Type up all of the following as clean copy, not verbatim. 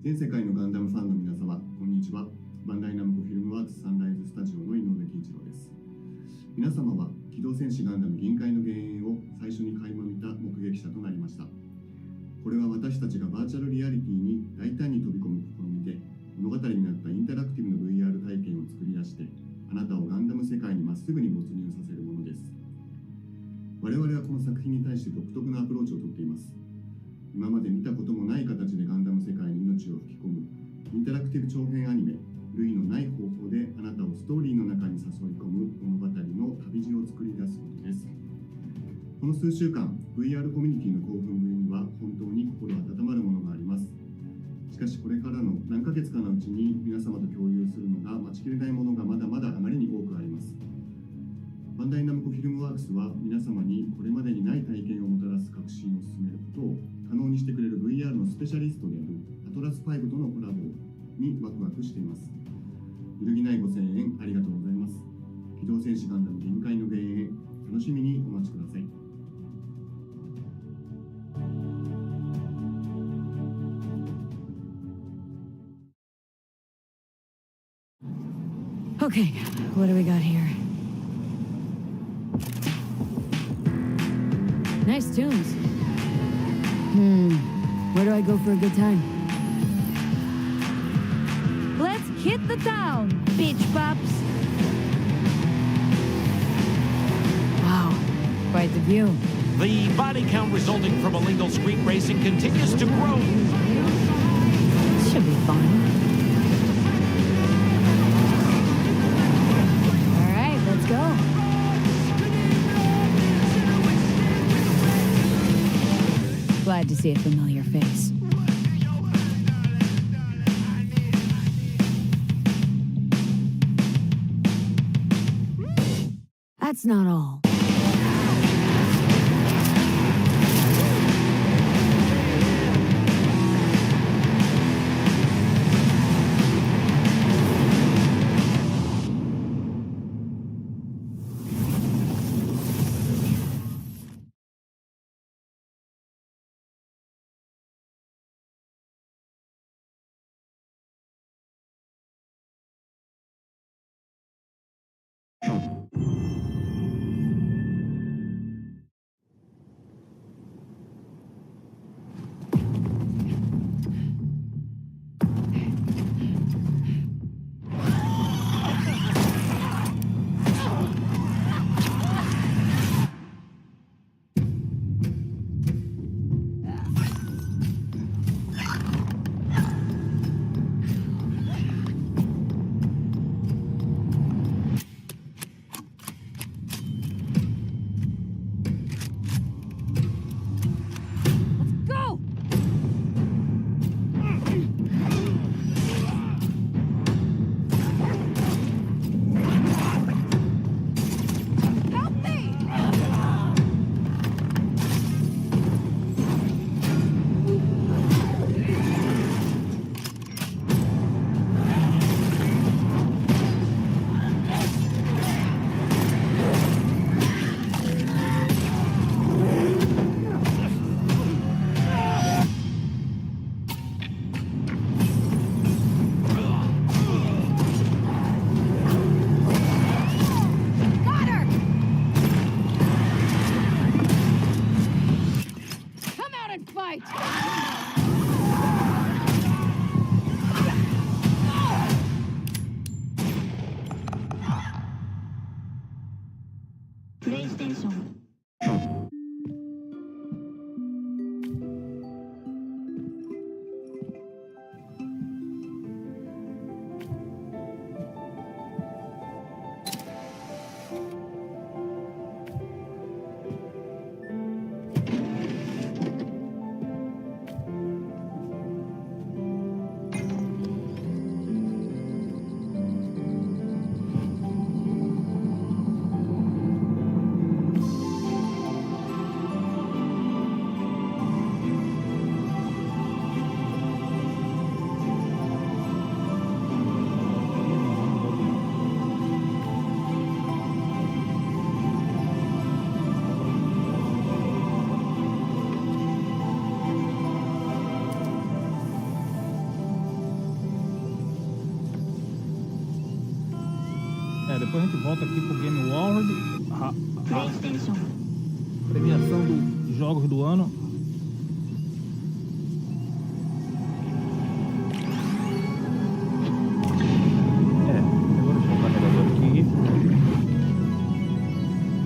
全世界のガンダムファンの皆様、こんにちは。バンダイナムコフィルムワークスサンライズスタジオの井上貴一郎です。皆様は機動戦士ガンダム銀海の幻影を最初に垣間見た目撃者となりました。これは私たちがバーチャルリアリティに大胆に飛び込む試みで、物語になったインタラクティブな VR 体験を作り出して、あなたをガンダム世界にまっすぐに没入させるものです。我々はこの作品に対して独特なアプローチをとっています。今まで見たこともない形でガンダム世界に命を吹き込むインタラクティブ長編アニメ、類のない方法であなたをストーリーの中に誘い込む物語の旅路を作り出すことです。この数週間 VR コミュニティの興奮ぶりには本当に心温まるものがあります。しかしこれからの何ヶ月かのうちに皆様と共有するのが待ちきれないものがまだまだあまりに多くあります。バンダイナムコフィルムワークスは皆様にこれまでにない体験をもたらす革新を進めることを可能にしてくれる VR のスペシャリストであるアトラス5とのコラボにワクワクしています。揺るぎないご声援ありがとうございます。機動戦士ガンダム銀海の幻影、楽しみにお待ちください。Okay, what do we got here? Nice tunes. Where do I go for a good time? Let's hit the town, bitch pops. Wow, quite the view. The body count resulting from illegal street racing continues to grow. Should be fun. All right, let's go. Glad to see a familiar face. That's not all. PlayStation depois a gente volta aqui pro Game World. A premiação dos jogos do ano. Agora deixa eu carregador aqui.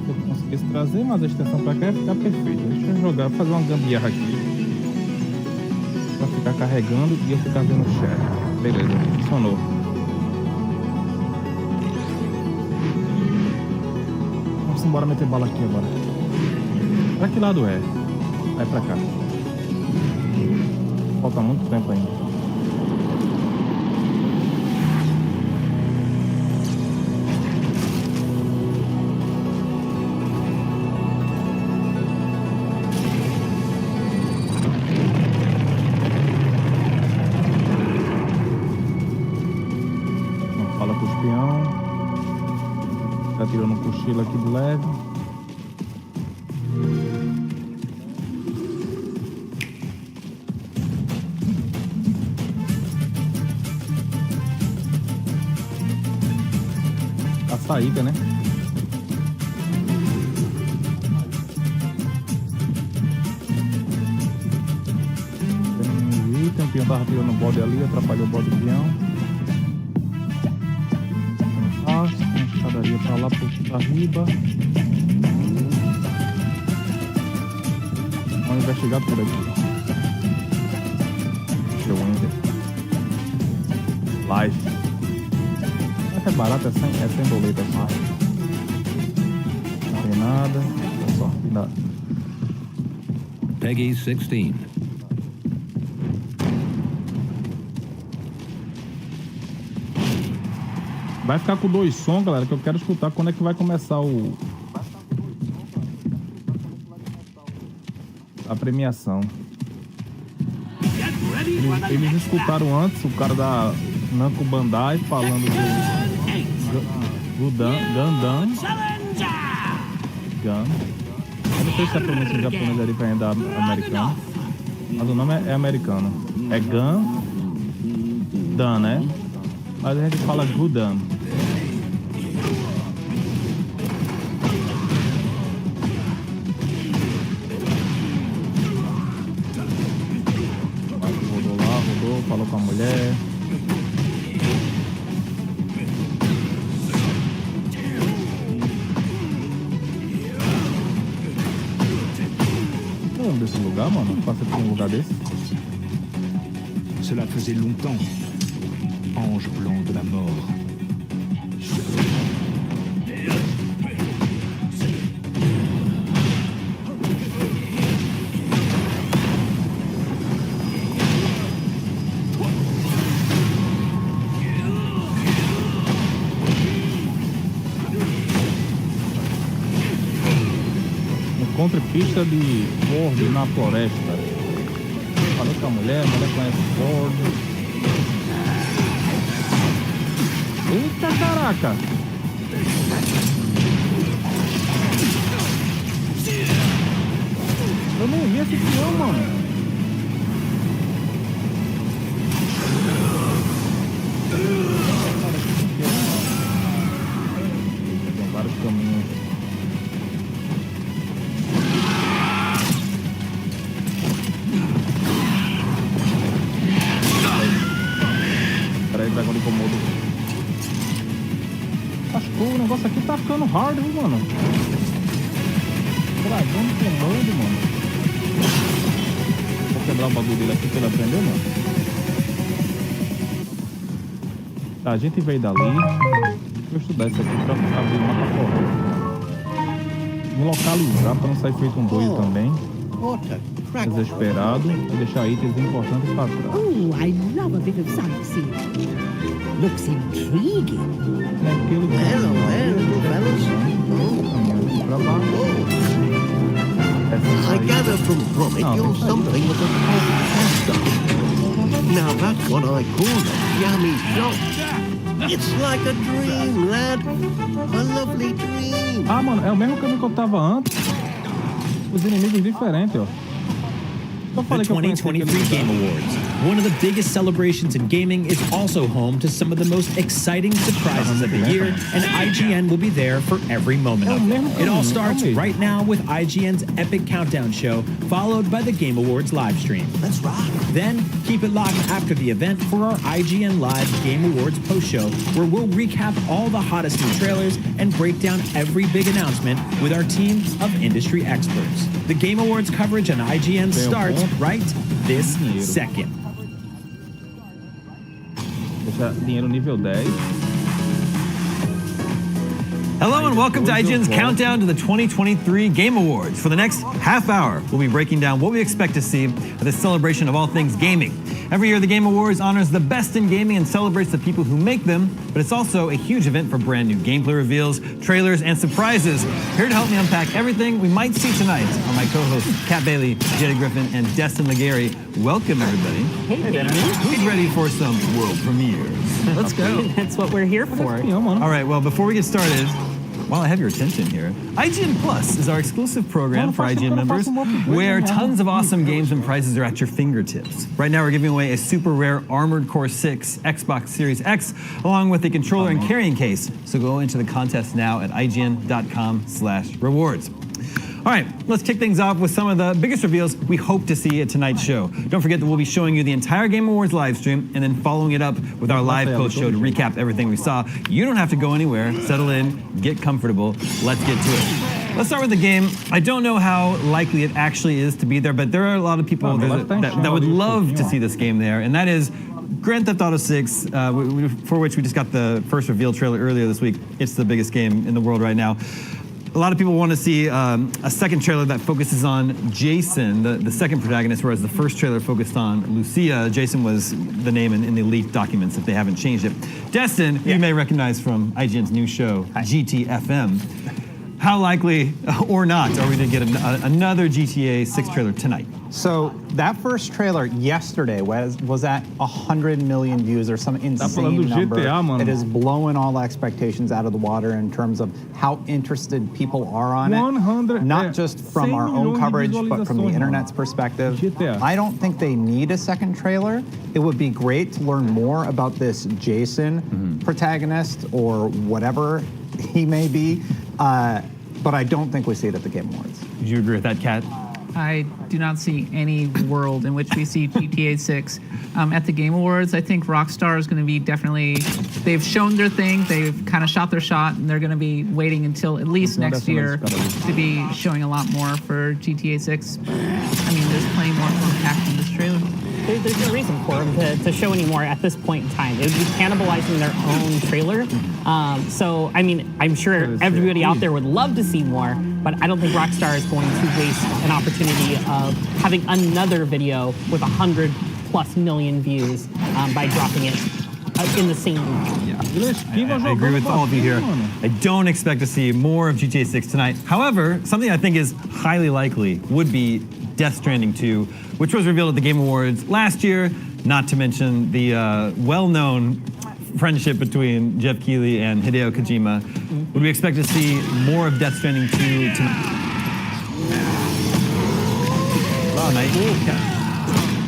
Se eu conseguisse trazer mais a extensão pra cá, ia ficar perfeito. Deixa eu jogar, fazer uma gambiarra aqui. Pra ficar carregando e eu ficar vendo o chat. Beleza, funcionou. Vamos embora meter bala aqui agora. Pra que lado é? Vai pra cá. Falta muito tempo ainda. Fala com o espião. Tá tirando um cochilo aqui de leve. A saída, né? Tem um peão tava tirando o bode ali, atrapalhou o bode do peão. Tem escadaria pra lá, pra riba. Vamos investigar por aqui. Show ainda. Live. É barato, é sem boleto só. Não tem nada. É só nada. Peggy 16. Vai ficar com 2 sons, galera, que eu quero escutar quando é que vai começar a premiação. Eles escutaram antes o cara da Namco Bandai falando do Gundam. Gun. Eu não sei se a pronúncia em japonês ali vai ainda americana, mas o nome é americano. É Gundam, né? Mas a gente fala Gundam. Rodou, falou com a mulher. Eu lembro desse lugar, mano. Passei por um lugar desse. Cela faisait longtemps. Ange blanc de la mort. Encontre pista de Ford na floresta. Falei com a mulher conhece Ford. Eita caraca! Eu nem vi esse peão, mano. Tem vários caminhos. Peraí, pega o incomodo. Acho que o negócio aqui tá ficando hard, viu, mano? Dragão de comando, mano. Vou quebrar o bagulho dele aqui pra ele aprender, mano. Tá, a gente veio dali. Deixa eu estudar isso aqui pra abrir o mapa correto. Me localizar pra não sair feito um doido também. Desesperado e deixar itens importantes pra trás. Oh, I love a bit of sightseeing. Looks intriguing. É aquilo que pra lá. I gather from Gromit you're something of a podcaster. Now that's what I call a yummy shot. It's like a dream, lad. A lovely dream. Ah, mano, é o mesmo caminho que eu tava antes. Os inimigos diferentes, ó. The 2023 Game Awards, one of the biggest celebrations in gaming, is also home to some of the most exciting surprises of the year, and IGN will be there for every moment of it. It all starts right now with IGN's Epic Countdown show, followed by the Game Awards live stream. Let's rock. Then, keep it locked after the event for our IGN Live Game Awards post-show, where we'll recap all the hottest new trailers and break down every big announcement with our team of industry experts. The Game Awards coverage on IGN starts right this second. Deixa dinheiro nível 10. Hello and welcome to IGN's countdown to the 2023 Game Awards. For the next half hour, we'll be breaking down what we expect to see at this celebration of all things gaming. Every year, the Game Awards honors the best in gaming and celebrates the people who make them, but it's also a huge event for brand new gameplay reveals, trailers, and surprises. Here to help me unpack everything we might see tonight are my co-hosts Kat Bailey, Jedi Griffin, and Destin Legary. Welcome, everybody. Hey, Danny. Who's ready for some world premieres? Let's go. That's what we're here for. All right, well, before we get started, while I have your attention here, IGN Plus is our exclusive program for IGN members where tons of awesome games and prizes are at your fingertips. Right now, we're giving away a super rare Armored Core 6 Xbox Series X along with a controller and carrying case. So go into the contest now at ign.com/rewards. All right, let's kick things off with some of the biggest reveals we hope to see at tonight's show. Don't forget that we'll be showing you the entire Game Awards live stream and then following it up with our live post-show to recap everything we saw. You don't have to go anywhere. Settle in, get comfortable. Let's get to it. Let's start with the game. I don't know how likely it actually is to be there, but there are a lot of people that would love to see this game there, and that is Grand Theft Auto 6, for which we just got the first reveal trailer earlier this week. It's the biggest game in the world right now. A lot of people want to see a second trailer that focuses on Jason, the second protagonist, whereas the first trailer focused on Lucia. Jason was the name in the leaked documents if they haven't changed it. Destin, you may recognize from IGN's new show, GTFM. How likely or not are we to get another GTA 6 trailer tonight? So that first trailer yesterday was at 100 million views or some insane number. It is blowing all expectations out of the water in terms of how interested people are on it. Not just from our own coverage, but from the internet's perspective. I don't think they need a second trailer. It would be great to learn more about this Jason protagonist or whatever he may be. But I don't think we see it at the Game Awards. Would you agree with that, Kat? I do not see any world in which we see GTA 6 at the Game Awards. I think Rockstar is going to be definitely, they've shown their thing, they've kind of shot their shot, and they're going to be waiting until at least next year to be showing a lot more for GTA 6. I mean, there's plenty more packed in this trailer. There's no reason for them to show anymore at this point in time. It would be cannibalizing their own trailer. So, I mean, I'm sure everybody out there would love to see more, but I don't think Rockstar is going to waste an opportunity of having another video with 100+ million views by dropping it in the same week. I agree with all of you here. I don't expect to see more of GTA 6 tonight. However, something I think is highly likely would be Death Stranding 2, which was revealed at the Game Awards last year, not to mention the well-known friendship between Jeff Keighley and Hideo Kojima. Would we expect to see more of Death Stranding 2 tonight?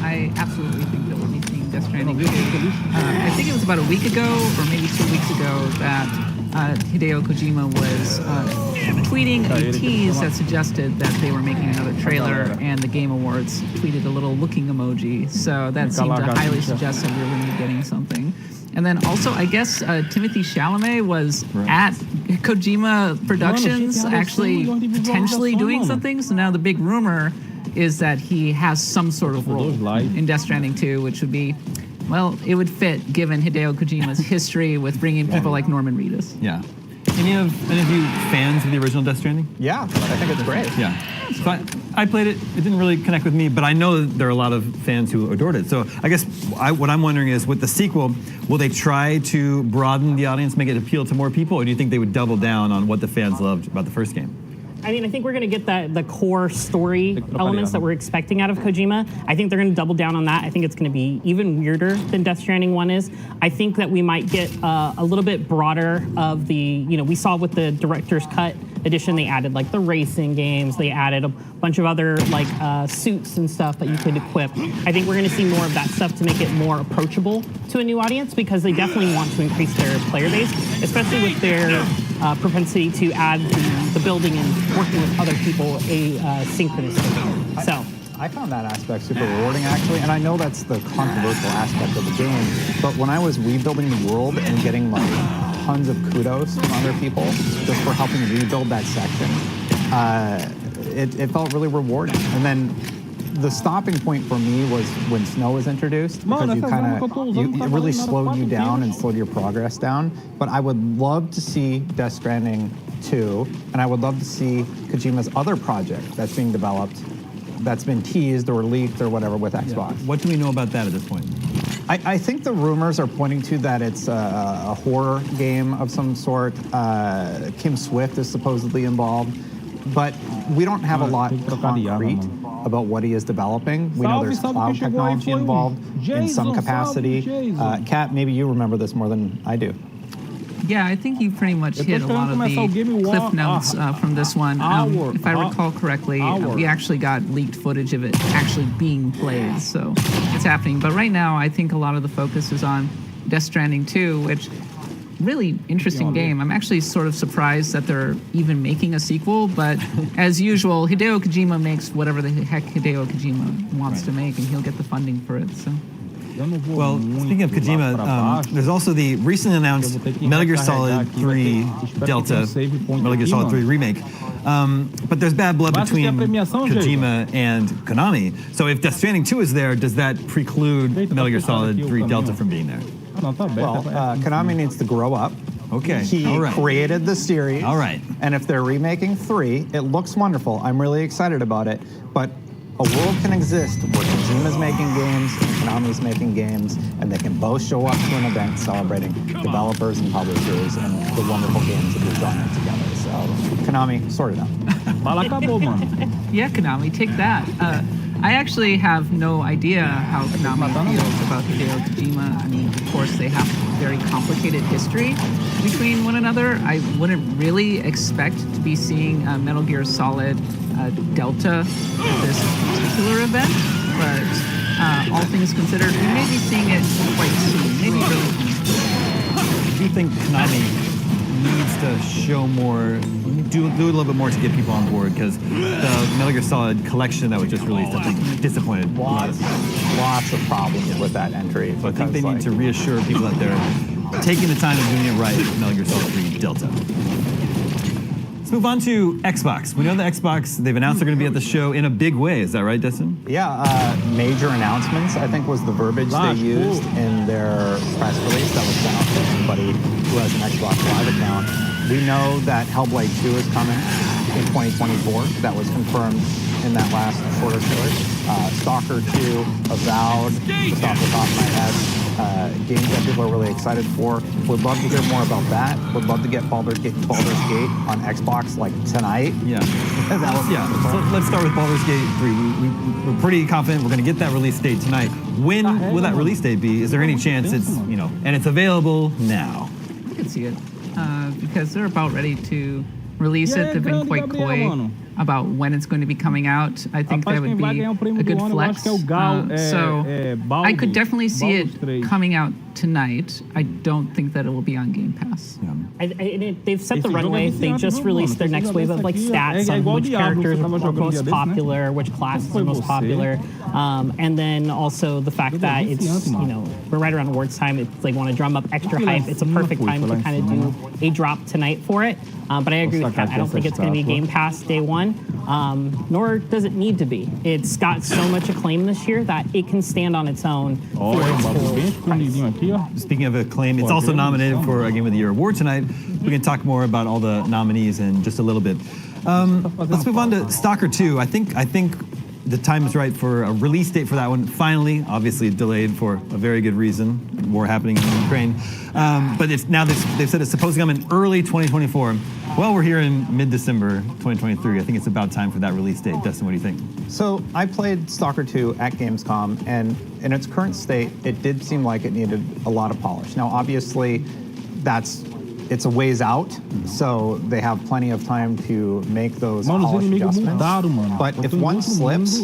I absolutely think that we'll be seeing Death Stranding 2. I think it was about a week ago, or maybe 2 weeks ago, that Hideo Kojima was tweeting a tease that suggested that they were making another trailer, and the Game Awards tweeted a little looking emoji. So that seemed to highly suggest that we were going to be getting something. And then also, I guess Timothée Chalamet was at Kojima Productions actually potentially doing something. So now the big rumor is that he has some sort of role in Death Stranding 2, which would be, well, it would fit given Hideo Kojima's history with bringing people like Norman Reedus. Yeah. Any of you fans of the original Death Stranding? Yeah, I think it's great. Yeah. So I played it. It didn't really connect with me, but I know that there are a lot of fans who adored it. So I guess what I'm wondering is, with the sequel, will they try to broaden the audience, make it appeal to more people, or do you think they would double down on what the fans loved about the first game? I mean, I think we're going to get the core story elements that we're expecting out of Kojima. I think they're going to double down on that. I think it's going to be even weirder than Death Stranding 1 is. I think that we might get a little bit broader of the, we saw with the director's cut edition, they added like the racing games, they added a bunch of other like suits and stuff that you could equip. I think we're going to see more of that stuff to make it more approachable to a new audience, because they definitely want to increase their player base, especially with their propensity to add the building and working with other people asynchronously. So I found that aspect super rewarding, actually, and I know that's the controversial aspect of the game, but when I was rebuilding the world and getting like tons of kudos from other people just for helping rebuild that section, it felt really rewarding. And then the stopping point for me was when snow was introduced, because it really slowed you down and slowed your progress down. But I would love to see Death Stranding 2, and I would love to see Kojima's other project that's being developed, that's been teased or leaked or whatever with Xbox. What do we know about that at this point? I think the rumors are pointing to that it's a horror game of some sort. Kim Swift is supposedly involved, but we don't have a lot concrete about what he is developing. We know there's cloud technology involved in some capacity. Kat, maybe you remember this more than I do. Yeah, I think you pretty much hit a lot of the cliff notes from this one. If I recall correctly, we actually got leaked footage of it actually being played, so it's happening. But right now, I think a lot of the focus is on Death Stranding 2, which really interesting game. I'm actually sort of surprised that they're even making a sequel, but as usual, Hideo Kojima makes whatever the heck Hideo Kojima wants to make, and he'll get the funding for it. So. Well, speaking of Kojima, there's also the recently announced Metal Gear Solid 3 Delta, Metal Gear Solid 3 Remake. But there's bad blood between Kojima and Konami. So if Death Stranding 2 is there, does that preclude Metal Gear Solid 3 Delta from being there? Well, Konami needs to grow up. Okay. He created the series. All right. And if they're remaking 3, it looks wonderful. I'm really excited about it. But a world can exist where Kojima's making games and Konami's making games, and they can both show up to an event celebrating developers and publishers and the wonderful games that we've done together. So, Konami, sort it out. Yeah, Konami, take that. I actually have no idea how Konami feels about Hideo Kojima. I mean, of course, they have a very complicated history between one another. I wouldn't really expect to be seeing Metal Gear Solid Delta at this particular event, but all things considered, we may be seeing it quite soon, maybe really soon. Do you think Konami needs to show more, do a little bit more to get people on board? Because the Metal Gear Solid collection that was just released, I think, disappointed. Lots of problems with that entry. So I think they need to reassure people that they're taking the time and doing it right with Metal Gear Solid 3 Delta. Let's move on to Xbox. We know the Xbox, they've announced they're going to be at the show in a big way. Is that right, Destin? Yeah, major announcements, I think, was the verbiage they used in their press release that was sent out to anybody who has an Xbox Live account. We know that Hellblade 2 is coming in 2024. That was confirmed in that last shorter trailer. Stalker 2, Avowed, just off the top of my head. Games that people are really excited for. Would love to hear more about that. Would love to get Baldur's Gate on Xbox like tonight. Yeah. So let's start with Baldur's Gate 3. We're pretty confident we're going to get that release date tonight. When will that release date be? Is there any chance it's, and it's available now? I can see it because they're about ready to release it. They've been quite coy about when it's going to be coming out. I think that would be a good flex. So I could definitely see it coming out tonight. I don't think that it will be on Game Pass. They've set the runway. They just released their next wave of stats on which characters are most popular, which classes are most popular, and then also the fact that it's we're right around awards time. It's like want to drum up extra hype. It's a perfect time to kind of do a drop tonight for it. But I agree with Kat. I don't think it's going to be Game Pass day one, nor does it need to be. It's got so much acclaim this year that it can stand on its own for its full price. Speaking of acclaim, it's also nominated for a Game of the Year award tonight. We can talk more about all the nominees in just a little bit. Let's move on to Stalker 2. I think the time is right for a release date for that one. Finally, obviously delayed for a very good reason, war happening in Ukraine. But it's now they've said it's supposed to come in early 2024. Well, we're here in mid-December 2023. I think it's about time for that release date. Dustin, what do you think? So I played Stalker 2 at Gamescom, and in its current state, it did seem like it needed a lot of polish. Now, obviously, it's a ways out, so they have plenty of time to make those polish adjustments. But if one slips,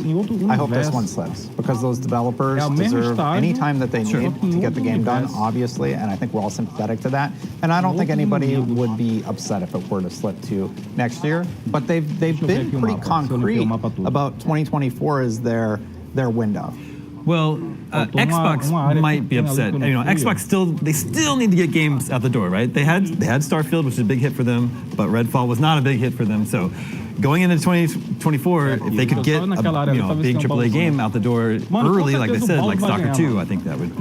I hope this one slips, because those developers deserve any time that they need to get the game done, obviously, and I think we're all sympathetic to that. And I don't think anybody would be upset if it were to slip to next year. But they've been pretty concrete about 2024 is their window. Well, Xbox might be upset. You know, Xbox still need to get games out the door, right? They had Starfield, which is a big hit for them, but Redfall was not a big hit for them. So going into 2024, if they could get a big AAA game out the door early, like I said, like Stalker 2, I think that would,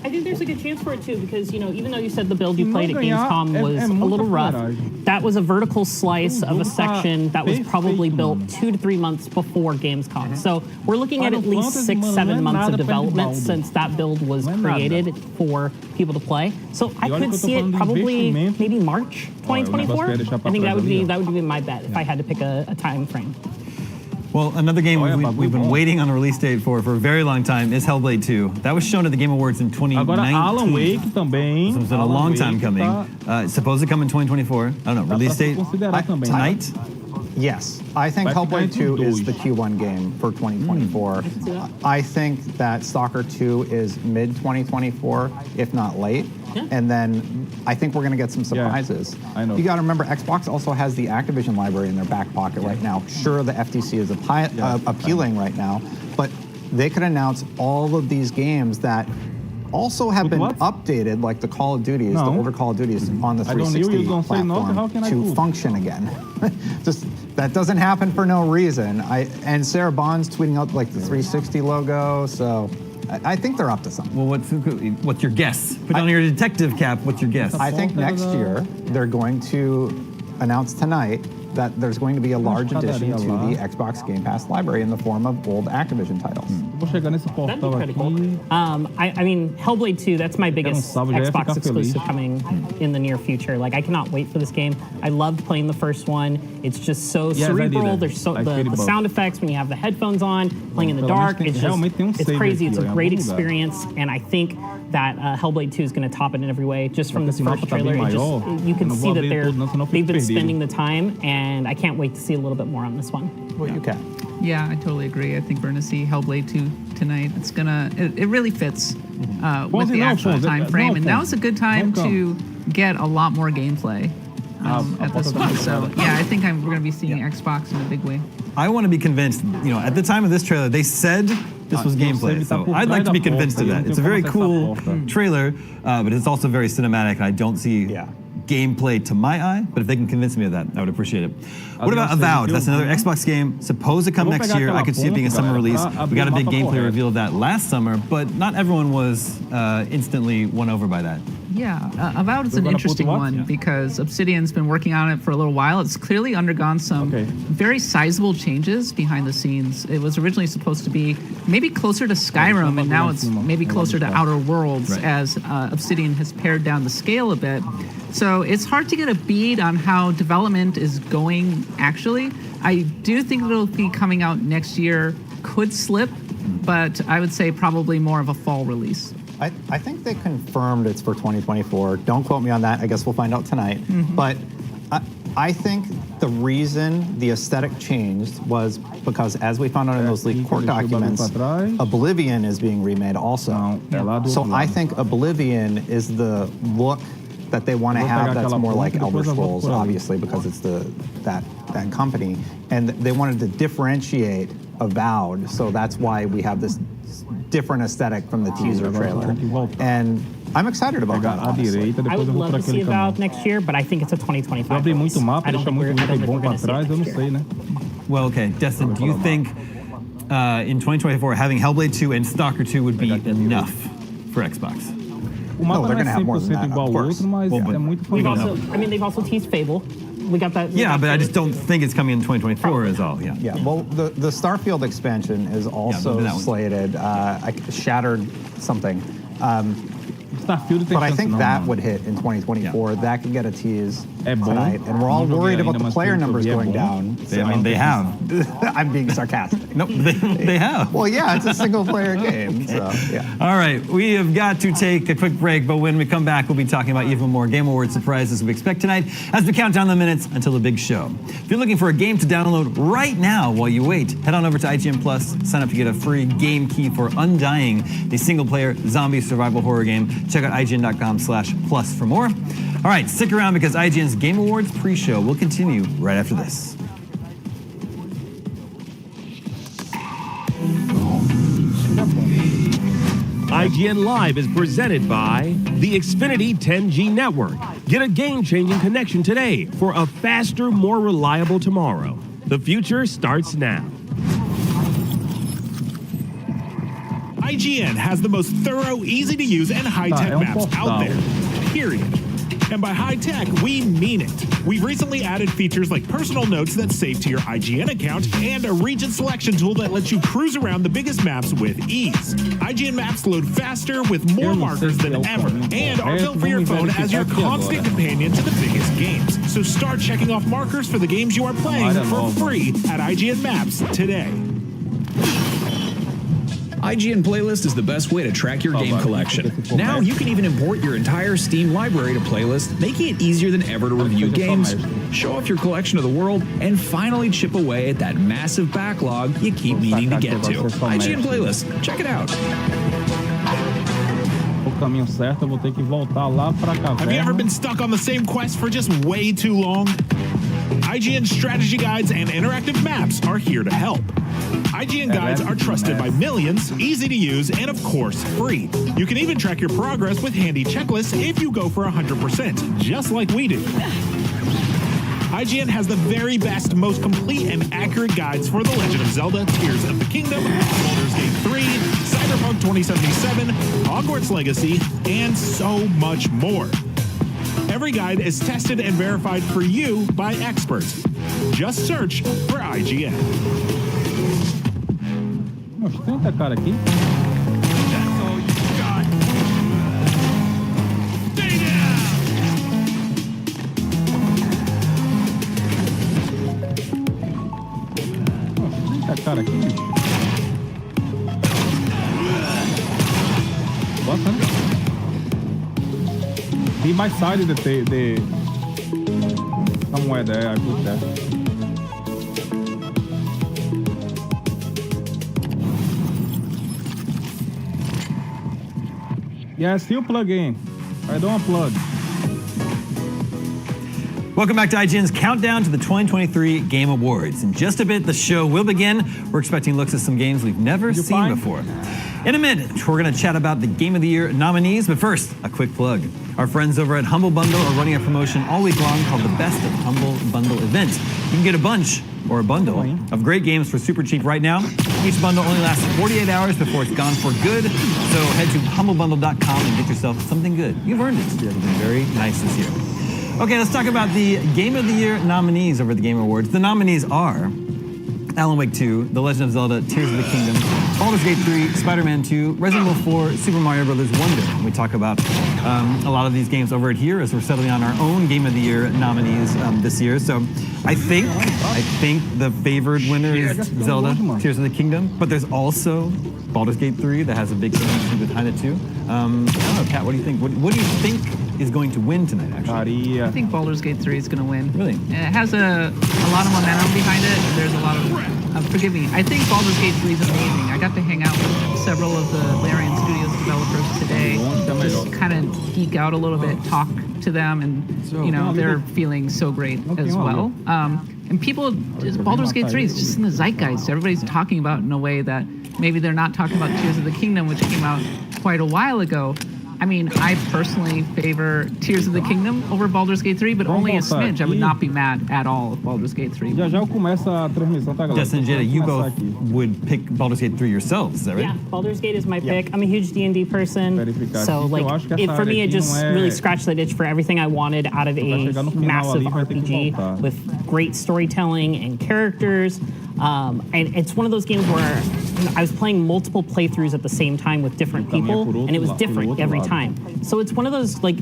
I think there's a good chance for it too, because even though you said the build you played at Gamescom was a little rough, that was a vertical slice of a section that was probably built 2 to 3 months before Gamescom. So we're looking at least 6-7 months of development since that build was created for people to play. So I could see it probably maybe March 2024. I think that would be my bet if I had to pick a time frame. Well, another game we've been waiting on a release date for a very long time is Hellblade 2. That was shown at the Game Awards in 2019. Alan Wake também. So it's been a long time coming. It's supposed to come in 2024. I don't know, release date tonight? Yes, I think Hellblade 2 is the Q1 game for 2024. I think that Stalker 2 is mid-2024, if not late. And then I think we're going to get some surprises. I know. You got to remember, Xbox also has the Activision library in their back pocket right now. Sure, the FTC is appealing right now, but they could announce all of these games that also have been updated, like the Call of Duties, the older Call of Duties on the 360 platform to function again. Just that doesn't happen for no reason. And Sarah Bond's tweeting out like the 360 logo, so I think they're up to something. Well, what's your guess? Put on your detective cap. What's your guess? I think next year they're going to announce tonight that there's going to be a large addition to the Xbox Game Pass library in the form of old Activision titles. That'd be pretty cool. I mean, Hellblade 2, that's my biggest Xbox exclusive coming in the near future. Like, I cannot wait for this game. I loved playing the first one. It's just so cerebral. There's the sound effects when you have the headphones on, playing in the dark. It's just, it's crazy. It's a great experience, and I think that Hellblade 2 is going to top it in every way. Just from this first trailer, you can see that they've been spending the time, and I can't wait to see a little bit more on this one. Well, you can. Yeah, I totally agree. I think we're going to see Hellblade 2 tonight. It's gonna. It really fits with the actual time frame, and now is a good time to get a lot more gameplay at this one. So yeah, I think we're going to be seeing Xbox in a big way. I want to be convinced. You know, at the time of this trailer, they said this was gameplay, so I'd like to be convinced of that. It's a very cool trailer, but it's also very cinematic, and I don't see gameplay to my eye, but if they can convince me of that, I would appreciate it. What about Avowed? That's another Xbox game, supposed to come next year. I could see it being a summer release. We got a big gameplay reveal of that last summer, but not everyone was instantly won over by that. Yeah, Avowed is an interesting one because Obsidian's been working on it for a little while. It's clearly undergone some very sizable changes behind the scenes. It was originally supposed to be maybe closer to Skyrim, and now it's maybe closer to Outer Worlds as Obsidian has pared down the scale a bit. So it's hard to get a bead on how development is going, actually. I do think it'll be coming out next year. Could slip, but I would say probably more of a fall release. I think they confirmed it's for 2024. Don't quote me on that. I guess we'll find out tonight. But I think the reason the aesthetic changed was because, as we found out in those leaked court documents, Oblivion is being remade also. So I think Oblivion is the look that they want to have that's more like Elder Scrolls, obviously, because it's that company. And they wanted to differentiate Avowed, so that's why we have this different aesthetic from the teaser trailer. And I'm excited about that, honestly. I would love to see Avowed next year, but I think it's a 2025 release. I don't think we're going to see it next year. Well, okay, Destin, do you think in 2024 having Hellblade 2 and Stalker 2 would be enough for Xbox? No, they're going to have more than that, of course. They've also teased Fable. We got that. Yeah, but I just don't think it's coming in 2024 is all. Yeah. Yeah, well, the Starfield expansion is also slated. Shattered something. But I think that would hit in 2024. Yeah. That could get a tease tonight. And we're all worried about the player numbers going down. So. I mean, they have. I'm being sarcastic. No, they have. Well, yeah, it's a single-player game. So, yeah. All right, we have got to take a quick break, but when we come back, we'll be talking about even more Game Awards surprises we expect tonight as we count down the minutes until the big show. If you're looking for a game to download right now while you wait, head on over to IGN Plus, sign up to get a free game key for Undying, the single-player zombie survival horror game. Check out IGN.com/plus for more. All right, stick around because IGN's Game Awards pre-show will continue right after this. IGN Live is presented by the Xfinity 10G network. Get a game-changing connection today for a faster, more reliable tomorrow. The future starts now. IGN has the most thorough, easy-to-use, and high-tech maps out there, period. And by high-tech, we mean it. We've recently added features like personal notes that save to your IGN account and a region selection tool that lets you cruise around the biggest maps with ease. IGN maps load faster with more markers than ever and are built for your phone as your constant companion to the biggest games. So start checking off markers for the games you are playing for free at IGN Maps today. IGN Playlist is the best way to track your game collection. Now you can even import your entire Steam library to Playlist, making it easier than ever to review games, show off your collection of the world, and finally chip away at that massive backlog you keep meaning to get to. IGN Playlist, check it out. Caminho certo, eu vou ter que voltar lá pra cá. Have you ever been stuck on the same quest for just way too long? IGN strategy guides and interactive maps are here to help. IGN guides are trusted by millions, easy to use, and of course, free. You can even track your progress with handy checklists if you go for 100%, just like we do. IGN has the very best, most complete and accurate guides for The Legend of Zelda, Tears of the Kingdom, Baldur's Gate 3, Cyberpunk 2077, Hogwarts Legacy, and so much more. Every guide is tested and verified for you by experts. Just search for IGN. Nossa, tem tanta cara aqui. That's all you got. Stay down. Nossa, tem tanta cara aqui. Bota, né? Be my side of the somewhere there. I put that. Yeah, still plug in. I don't plug. Welcome back to IGN's countdown to the 2023 Game Awards. In just a bit, the show will begin. We're expecting looks at some games we've never seen before. In a minute, we're going to chat about the Game of the Year nominees, but first, a quick plug. Our friends over at Humble Bundle are running a promotion all week long called the Best of Humble Bundle event. You can get a bunch or a bundle of great games for super cheap right now. Each bundle only lasts 48 hours before it's gone for good, so head to humblebundle.com and get yourself something good. You've earned it. You've been very nice this year. Okay, let's talk about the Game of the Year nominees over the Game Awards. The nominees are Alan Wake 2, The Legend of Zelda, Tears of the Kingdom, Baldur's Gate 3, Spider-Man 2, Resident Evil 4, Super Mario Bros. Wonder. We talk about a lot of these games over at here as we're settling on our own Game of the Year nominees this year. So I think the favored winner is Zelda, Tears of the Kingdom, but there's also Baldur's Gate 3 that has a big connection behind it too. I don't know, Kat, what do you think? What do you think is going to win tonight, actually? I think Baldur's Gate 3 is going to win. Really? It has a lot of momentum behind it. There's a lot of, forgive me, I think Baldur's Gate 3 is amazing. I got to hang out with several of the Larian Studios developers today. Just kind of geek out a little bit, talk to them, and they're feeling so great as well. And people, Baldur's Gate 3 is just in the zeitgeist. Everybody's talking about it in a way that maybe they're not talking about Tears of the Kingdom, which came out quite a while ago. I mean, I personally favor Tears of the Kingdom over Baldur's Gate 3, but only a smidge. I would not be mad at all if Baldur's Gate 3. Já já começa a transmissão, tá, galera? Justin and Jada, you both would pick Baldur's Gate 3 yourselves, is that right? Yeah, Baldur's Gate is my pick. I'm a huge D&D person, so Eu like, acho que essa for me, área it aqui just não é- really scratched the itch for everything I wanted out of a chegar no final massive ali, vai ter que RPG voltar. with great storytelling and characters. And it's one of those games where I was playing multiple playthroughs at the same time with different people, and it was different every time. So it's one of those like,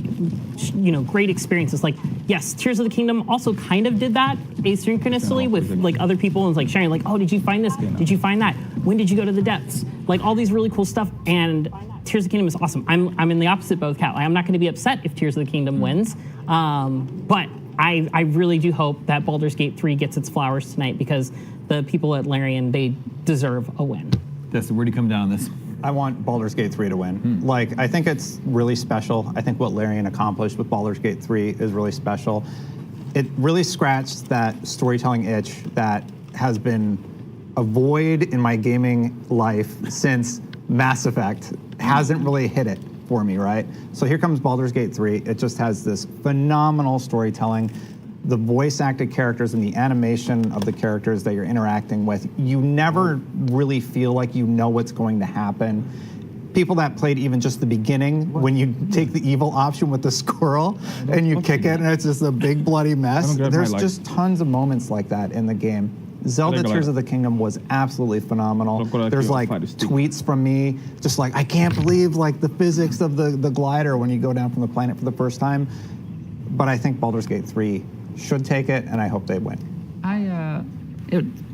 great experiences. Like, yes, Tears of the Kingdom also kind of did that asynchronously with like other people and like sharing like, oh, did you find this? Did you find that? When did you go to the depths? Like all these really cool stuff. And Tears of the Kingdom is awesome. I'm in the opposite boat, Kat. I'm not going to be upset if Tears of the Kingdom wins, but I really do hope that Baldur's Gate 3 gets its flowers tonight because the people at Larian, they deserve a win. Justin, where do you come down on this? I want Baldur's Gate 3 to win. Like, I think it's really special. I think what Larian accomplished with Baldur's Gate 3 is really special. It really scratched that storytelling itch that has been a void in my gaming life since Mass Effect hasn't really hit it for me, right? So here comes Baldur's Gate 3. It just has this phenomenal storytelling. The voice acted characters and the animation of the characters that you're interacting with, you never really feel like you know what's going to happen. People that played even just the beginning, when you take the evil option with the squirrel and you kick it and it's just a big bloody mess, there's just tons of moments like that in the game. Zelda Tears of the Kingdom was absolutely phenomenal. There's like tweets from me, just like, I can't believe like the physics of the glider when you go down from the planet for the first time. But I think Baldur's Gate 3 should take it, and I hope they win.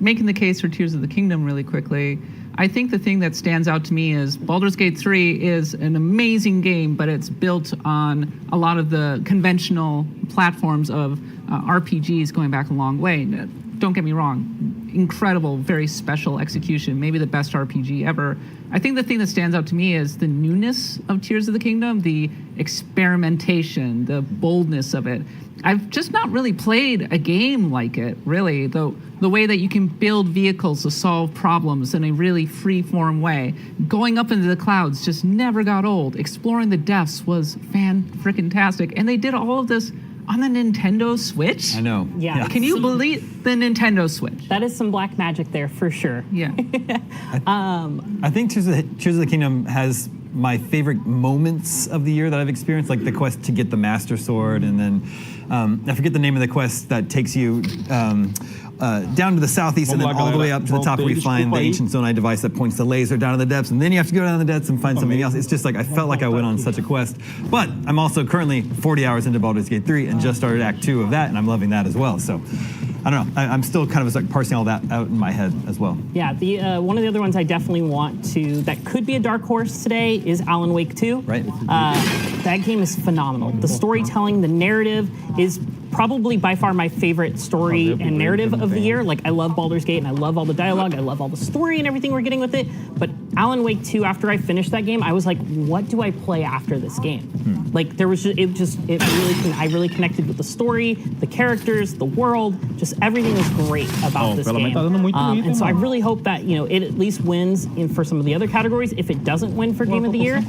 Making the case for Tears of the Kingdom really quickly, I think the thing that stands out to me is Baldur's Gate 3 is an amazing game, but it's built on a lot of the conventional platforms of RPGs going back a long way. Don't get me wrong, incredible, very special execution, maybe the best RPG ever. I think the thing that stands out to me is the newness of Tears of the Kingdom, the experimentation, the boldness of it. I've just not really played a game like it, really. The way that you can build vehicles to solve problems in a really free-form way. Going up into the clouds just never got old. Exploring the depths was fan-frickin-tastic. And they did all of this on the Nintendo Switch? I know. Yeah. Can you believe the Nintendo Switch? That is some black magic there for sure. Yeah. I think Tears of the Kingdom has my favorite moments of the year that I've experienced, like the quest to get the Master Sword, and then I forget the name of the quest that takes you down to the southeast and then all the way up to the top where you find the ancient Zonai device that points the laser down in the depths, and then you have to go down the depths and find something else. It's just like I felt like I went on such a quest. But I'm also currently 40 hours into Baldur's Gate 3 and just started Act 2 of that, and I'm loving that as well. So I don't know. I'm still kind of like parsing all that out in my head as well. Yeah, one of the other ones I definitely want to, that could be a dark horse today, is Alan Wake 2. Right. That game is phenomenal. The storytelling, the narrative is probably by far my favorite story and narrative of the year. Like, I love Baldur's Gate and I love all the dialogue. I love all the story and everything we're getting with it. But Alan Wake 2, after I finished that game, I was like, what do I play after this game? Like, there was I really connected with the story, the characters, the world, just everything was great about this game. And so I really hope that, it at least wins for some of the other categories if it doesn't win for Game of the Year.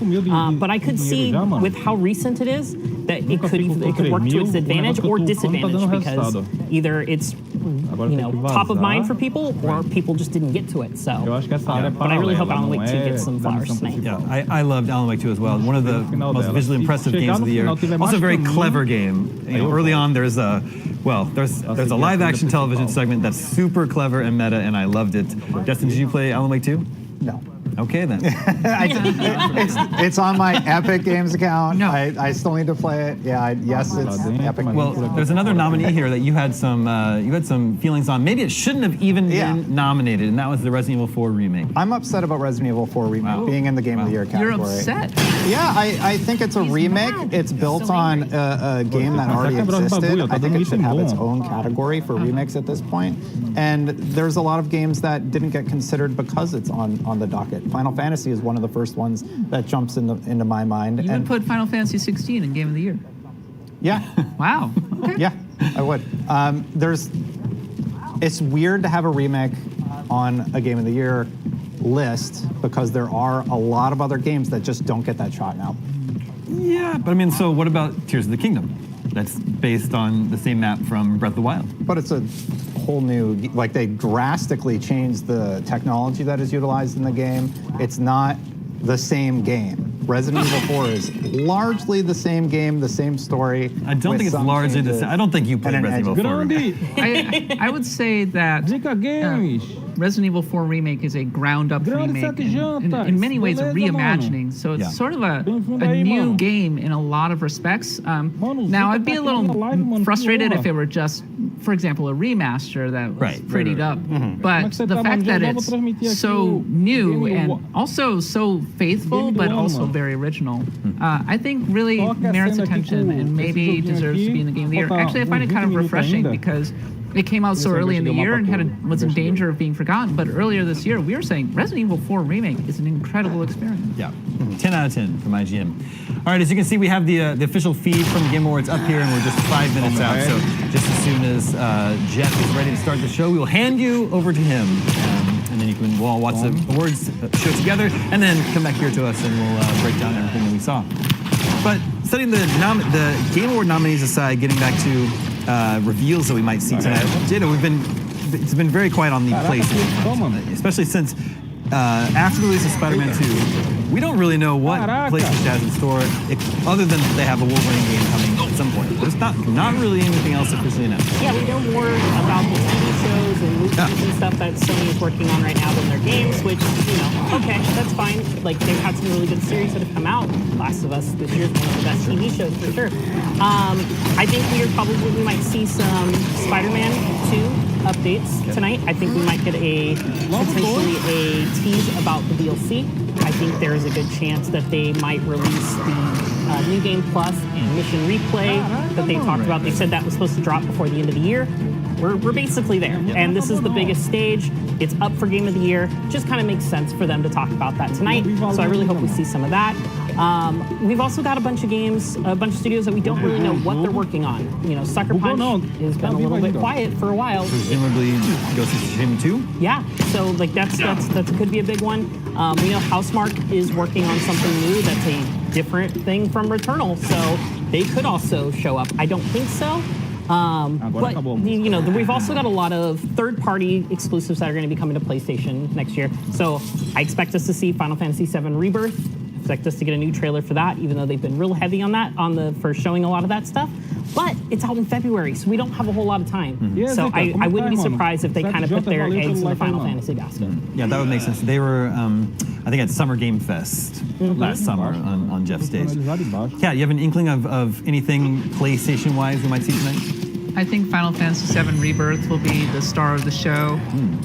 But I could see with how recent it is that it could work to its advantage or disadvantage, because either it's top of mind for people or people just didn't get to it. So, but I really hope Alan Wake 2 gets some flowers tonight. Yeah, I loved Alan Wake 2 as well. One of the most visually impressive games of the year. Also a very clever game. Early on, there's a live action television segment that's super clever and meta, and I loved it. Justin, did you play Alan Wake 2? No. Okay then. It's on my Epic Games account. No. I still need to play it. Yeah, yes, it's Epic. Well, there's another nominee here that you had some feelings on. Maybe it shouldn't have even been nominated, and that was the Resident Evil 4 remake. I'm upset about Resident Evil 4 remake being in the Game of the Year category. You're upset? Yeah, I think it's a remake. It's built on a game that already existed. I think it should have its own category for remakes at this point. And there's a lot of games that didn't get considered because it's on the docket. Final Fantasy is one of the first ones that jumps into my mind. You would put Final Fantasy 16 in Game of the Year. Yeah. Wow. Okay. Yeah, I would. It's weird to have a remake on a Game of the Year list because there are a lot of other games that just don't get that shot now. Yeah, but I mean, so what about Tears of the Kingdom? That's based on the same map from Breath of the Wild. But it's a whole new, like they drastically changed the technology that is utilized in the game. It's not the same game. Resident Evil 4 is largely the same game, the same story. I don't think it's largely the same. I don't think you played Resident Evil 4. I would say that Resident Evil 4 Remake is a ground-up remake, and in many ways a reimagining. So it's sort of a new game in a lot of respects. Now, I'd be a little frustrated if it were just, for example, a remaster that was prettied up. But the fact that it's so new and also so faithful, but also very original, I think really merits attention and maybe deserves to be in the Game of the Year. Actually, I find it kind of refreshing because it came out so early in the year and was in danger of being forgotten. But earlier this year, we were saying Resident Evil 4 Remake is an incredible experience. Yeah, 10 out of 10 from IGN. All right, as you can see, we have the official feed from the Game Awards up here, and we're just 5 minutes out. So just as soon as Jeff is ready to start the show, we will hand you over to him. And then we'll all watch the awards show together, and then come back here to us, and we'll break down everything that we saw. But setting the Game Award nominees aside, getting back to reveals that we might see tonight. Jada, it's been very quiet on the PlayStation, especially since after the release of Spider-Man 2, we don't really know what PlayStation has in store, other than they have a Wolverine game coming at some point. There's not really anything else officially announced. Yeah, we know more about the TV shows and movies and stuff that Sony is working on right now than their games, which, okay, that's fine. Like, they've had some really good series that have come out. Last of Us this year is one of the best TV shows for sure. I think we might see some Spider-Man 2 updates tonight. I think we might get potentially a tease about the DLC. I think there is a good chance that they might release the New Game Plus and Mission Replay that they talked about. They said that was supposed to drop before the end of the year. We're basically there, and this is the biggest stage. It's up for Game of the Year. Just kind of makes sense for them to talk about that tonight. So I really hope we see some of that. We've also got a bunch of games, a bunch of studios that we don't really know what they're working on. Sucker Punch has been a little bit quiet for a while. Presumably Ghost of Tsushima 2? Yeah, so like that could be a big one. We know Housemarque is working on something new that's a different thing from Returnal, so they could also show up. I don't think so. But we've also got a lot of third-party exclusives that are going to be coming to PlayStation next year. So I expect us to see Final Fantasy VII Rebirth. Expect us to get a new trailer for that, even though they've been real heavy on that for showing a lot of that stuff. But it's out in February, so we don't have a whole lot of time. So I wouldn't be surprised if they kind of put their eggs in the Final Fantasy basket. Yeah, that would make sense. They were, I think, at Summer Game Fest last summer on Jeff's stage. Kat, you have an inkling of anything PlayStation-wise we might see tonight? I think Final Fantasy VII Rebirth will be the star of the show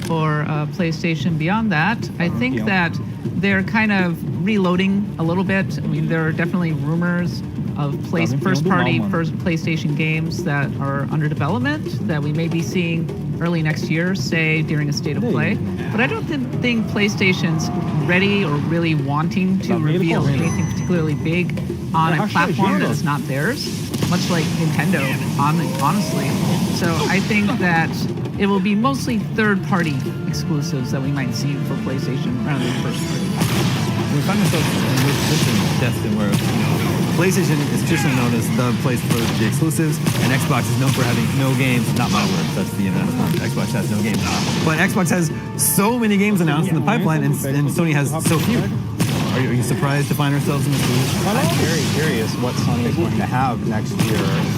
for PlayStation. Beyond that, I think that they're kind of reloading a little bit. I mean, there are definitely rumors of first-party PlayStation games that are under development that we may be seeing early next year, say during a State of Play. But I don't think PlayStation's ready or really wanting to reveal anything particularly big on a platform that is not theirs, much like Nintendo, honestly. So I think that it will be mostly third-party exclusives that we might see for PlayStation rather than first-party. We find ourselves in this position, Destin, where PlayStation is traditionally known as the place for the exclusives, and Xbox is known for having no games. Not my words, that's the internet. Xbox has no games. But Xbox has so many games announced in the pipeline, and Sony has so few. Are you surprised to find ourselves in this position? I'm very curious what Sony is going to have next year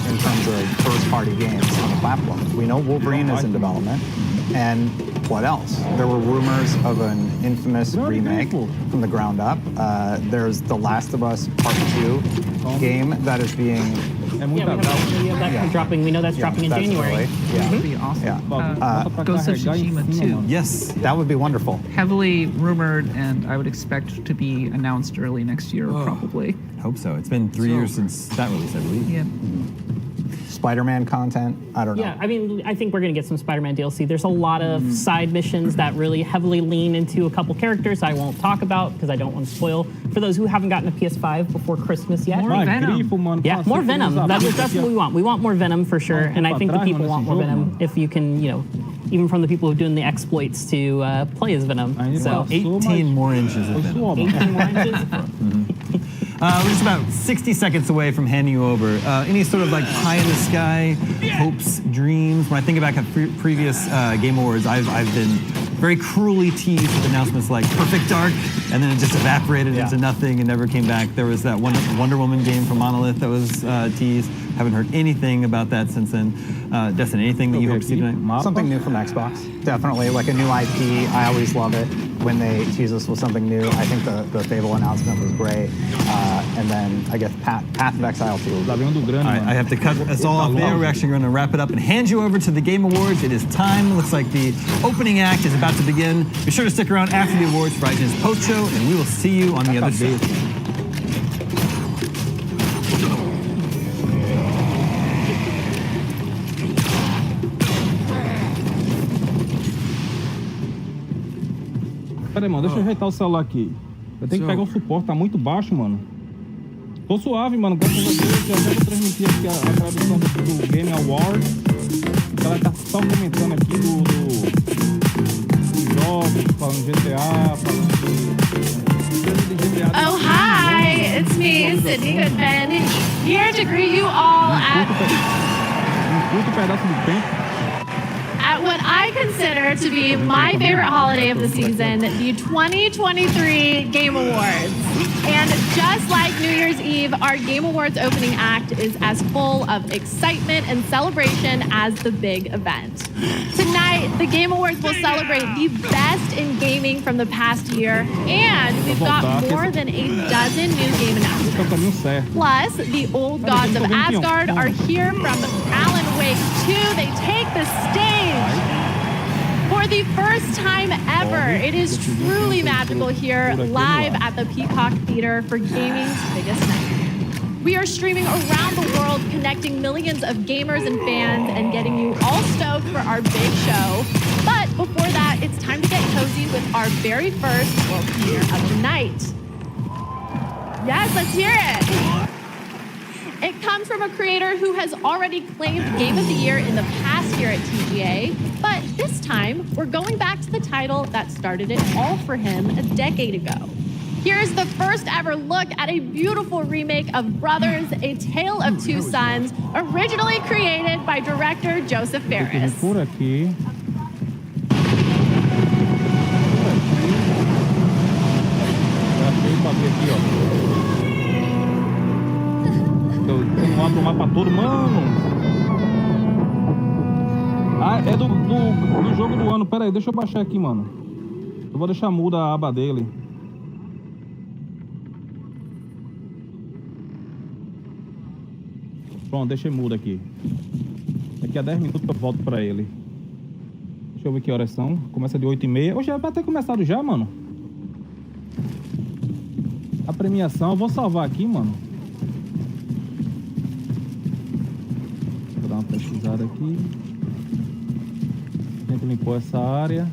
in terms of first-party games on the platform. We know Wolverine is in development, and what else? There were rumors of an Infamous remake from the ground up. There's The Last of Us Part 2 game that is being... we have that dropping. We know that's dropping in January. That would be awesome. Ghost of Tsushima 2. Yes, that would be wonderful. Heavily rumored, and I would expect to be announced early next year, probably. Hope so. It's been 3 years since that release, I believe. Yeah. Spider-Man content, I don't know. Yeah, I mean, I think we're going to get some Spider-Man DLC. There's a lot of side missions that really heavily lean into a couple characters I won't talk about because I don't want to spoil. For those who haven't gotten a PS5 before Christmas yet. More Venom. Yeah, more Venom. That's what we want. We want more Venom for sure, and I think the people want more Venom if you can, even from the people who are doing the exploits to play as Venom. So 18 more inches of Venom. 18 more inches. We're just about 60 seconds away from handing you over. Any sort of like pie in the sky, hopes, dreams? When I think back at previous Game Awards, I've been very cruelly teased with announcements like Perfect Dark, and then it just evaporated into nothing and never came back. There was that one Wonder Woman game from Monolith that was teased. Haven't heard anything about that since then. Destin, anything that you hope to see tonight? Something new from Xbox. Definitely, like a new IP. I always love it when they tease us with something new. I think the Fable announcement was great. And then I guess Path of Exile 2. All right, I have to cut us all off there. We're actually going to wrap it up and hand you over to the Game Awards. It is time. Looks like the opening act is about to begin. Be sure to stick around after the awards for IGN's post show, and we will see you on the other side. Pera aí, mano, deixa eu ajeitar o celular aqui. Eu tenho que pegar o suporte, tá muito baixo, mano. Tô suave, mano, graças a Deus. Eu até vou transmitir aqui a tradução do Game Awards. Ela tá só comentando aqui dos jogos, falando de GTA, falando de GTA. Oh, hi! It's me, Sydney Goodman, here to greet you all at what I consider to be my favorite holiday of the season, the 2023 Game Awards. And just like New Year's Eve, our Game Awards opening act is as full of excitement and celebration as the big event. Tonight, the Game Awards will celebrate the best in gaming from the past year, and we've got more than a dozen new game announcements. Plus, the old gods of Asgard are here from Alan Wake 2. They take the stage. For the first time ever, it is truly magical here, live at the Peacock Theater for gaming's biggest night. We are streaming around the world, connecting millions of gamers and fans and getting you all stoked for our big show. But before that, it's time to get cozy with our very first world premiere of the night. Yes, let's hear it. It comes from a creator who has already claimed Game of the Year in the past year at TGA, but this time, we're going back to the title that started it all for him a decade ago. Here's the first ever look at a beautiful remake of Brothers, A Tale of Two Sons, originally created by director Joseph Fares. Por aqui. Eu não abro o mapa todo, mano. Ah, é do jogo do ano. Pera aí, deixa eu baixar aqui, mano. Eu vou deixar muda a aba dele. Pronto, deixei mudo aqui. Daqui a 10 minutos eu volto pra ele. Deixa eu ver que horas são. Começa de 8h30. Hoje vai ter começado já, mano. A premiação, eu vou salvar aqui, mano. Vou dar uma pesquisada aqui. A gente limpou essa área.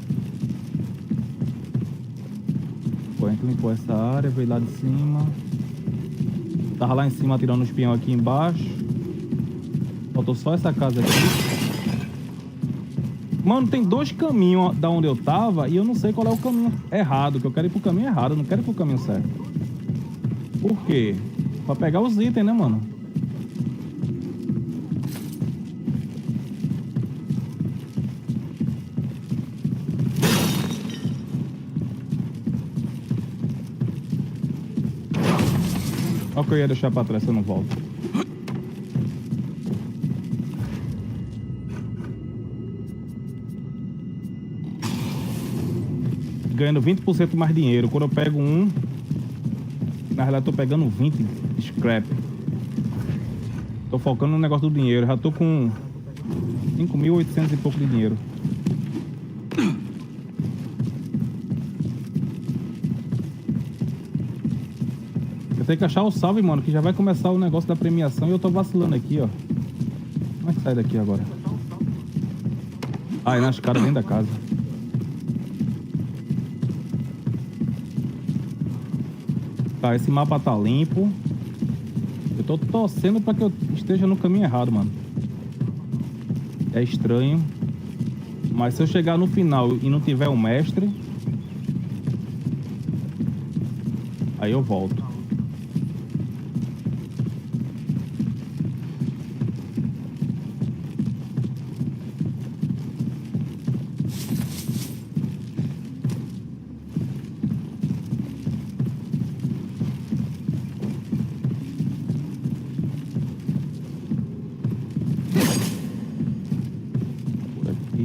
A gente limpou essa área, veio lá de cima. Tava lá em cima tirando os peão aqui embaixo. Faltou só essa casa aqui. Mano, tem dois caminhos da onde eu tava e eu não sei qual é o caminho errado, que eu quero ir pro caminho errado, eu não quero ir pro caminho certo. Por quê? Pra pegar os itens, né, mano? Olha o que eu ia deixar pra trás se eu não volto. Ganhando 20% mais dinheiro. Quando eu pego um, na realidade eu tô pegando 20 scrap. Tô focando no negócio do dinheiro. Já tô com 5.800 e pouco de dinheiro. Eu tenho que achar o salve, mano, que já vai começar o negócio da premiação e eu tô vacilando aqui, ó. Como é que sai daqui agora? Ah, é nas caras dentro da casa. Tá, esse mapa tá limpo. Eu tô torcendo pra que eu esteja no caminho errado, mano. É estranho. Mas se eu chegar no final e não tiver um mestre, aí eu volto.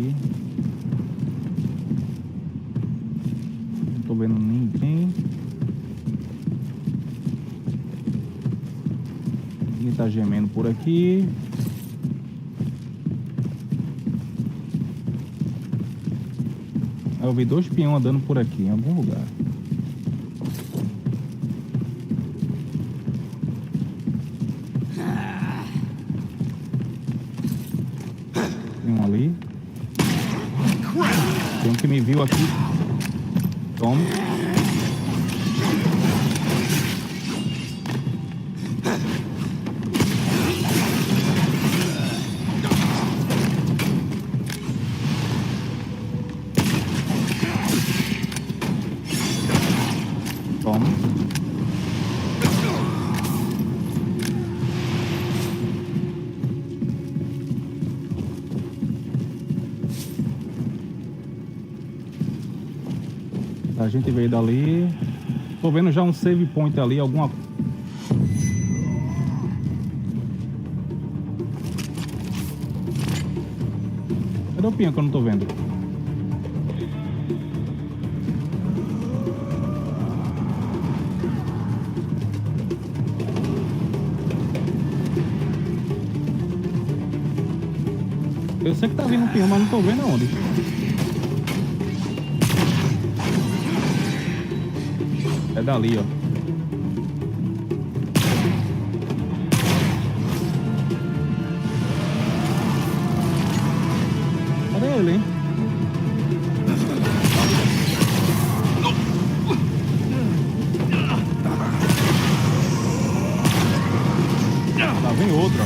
aqui. Não tô vendo ninguém. Ninguém tá gemendo por aqui. Eu vi 2 peões andando por aqui, em algum lugar. Tem um ali. Tem um que me viu aqui. Toma. A gente veio dali. Tô vendo já um save point ali, alguma... Cadê o pinho que eu não tô vendo? Eu sei que tá vindo um pinho, mas não tô vendo aonde. É dali, ó. Cadê ele, hein? Lá vem outra.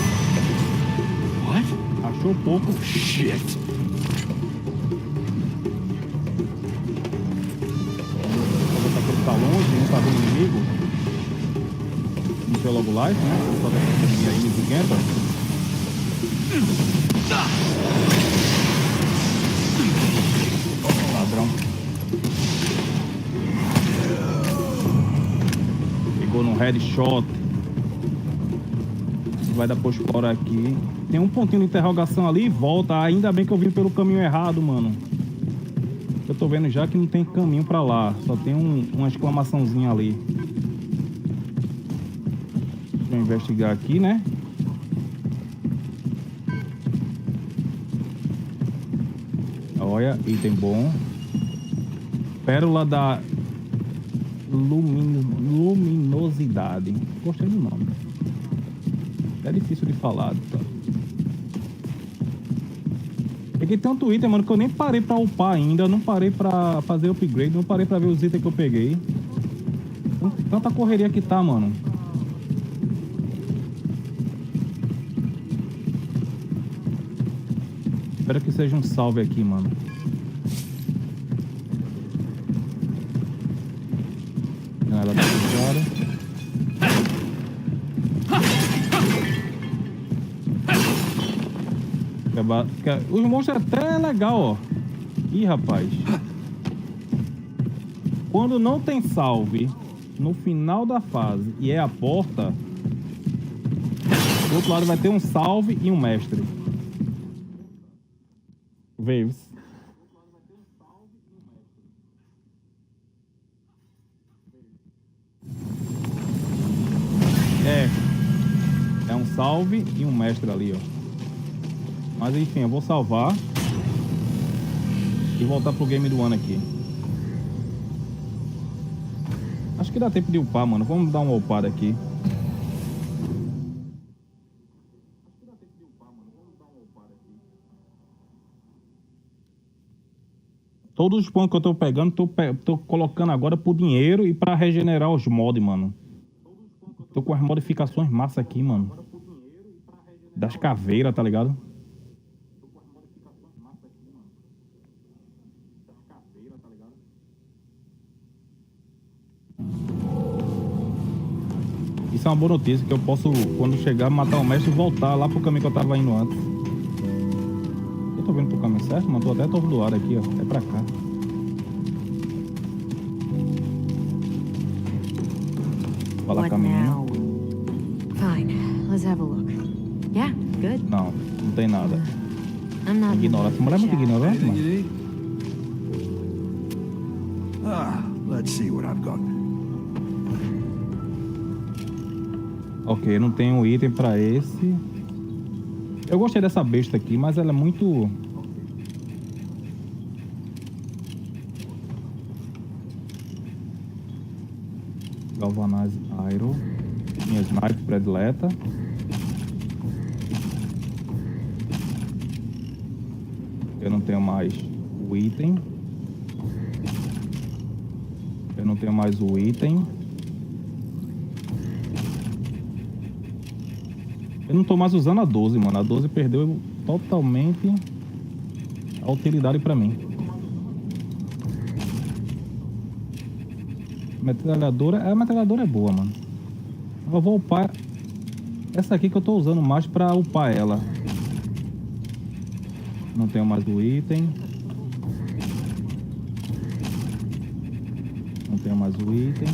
What? Achou pouco. Shit. Tá longe, não tá vendo inimigo. Não tem logo life, né? Só tem essa aí, me esquenta. Ladrão. Pegou no headshot. Vai dar pra explorar aqui. Tem um pontinho de interrogação ali e volta. Ainda bem que eu vim pelo caminho errado, mano. Eu tô vendo já que não tem caminho pra lá. Só tem uma exclamaçãozinha ali. Deixa eu investigar aqui, né? Olha, item bom. Pérola da luminosidade. Gostei do nome. É difícil de falar, tá? Peguei tanto item, mano, que eu nem parei pra upar ainda. Não parei pra fazer upgrade. Não parei pra ver os itens que eu peguei. Tanta correria que tá, mano. Espero que seja um salve aqui, mano. Ela tá fora. Os monstros até é legal, ó. Ih, rapaz. Quando não tem salve no final da fase e é a porta, do outro lado vai ter um salve e um mestre. Waves. É um salve e um mestre ali, ó. Mas enfim, eu vou salvar e voltar pro game do ano aqui. Acho que dá tempo de upar, mano. Vamos dar uma upada aqui. Todos os pontos que eu tô pegando, tô colocando agora pro dinheiro e pra regenerar os mods, mano. Tô com as modificações massa aqui, mano. Das caveiras, tá ligado? Isso é uma boa notícia, que eu posso, quando chegar, matar o mestre e voltar lá pro caminho que eu tava indo antes. Eu tô vendo pro caminho certo, mano. Tô até atordoado aqui, ó. É pra cá. Fala caminho. Fine, let's have a look. Yeah, good. Não, não tem nada. I'm not. Ignora. Essa mulher é muito ignorante, mano. Let's see what I've got. Ok, não tem um item pra esse. Eu gostei dessa besta aqui, mas ela é muito... Galvanize Iron. Minha sniper predileta. Eu não tenho mais o item. Eu não tenho mais o item. Eu não tô mais usando a 12, mano. A 12 perdeu totalmente a utilidade pra mim. A metralhadora é boa, mano. Eu vou upar essa aqui que eu tô usando mais pra upar ela. Não tenho mais o item. Não tenho mais o item.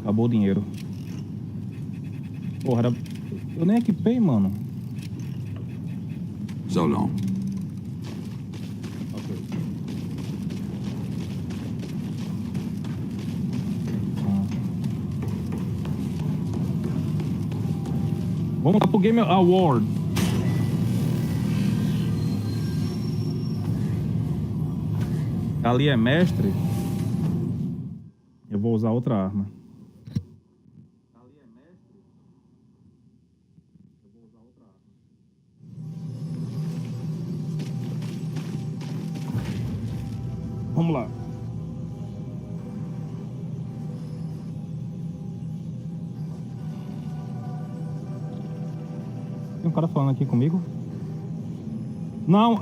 Acabou o dinheiro. Porra, eu nem equipei, mano. So long. Vamos lá pro Game Award. Ali é mestre. Eu vou usar outra arma. Vamos lá. Tem um cara falando aqui comigo? Não,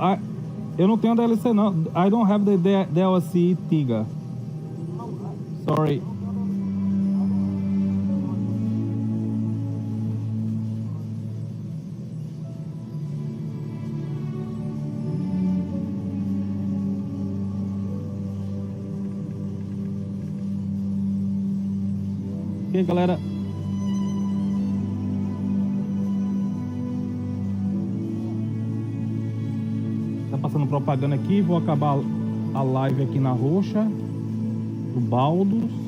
eu não tenho DLC não. I don't have the DLC Tiga. Sorry. Ok, galera. Tá passando propaganda aqui. Vou acabar a live aqui na roxa do Baldos.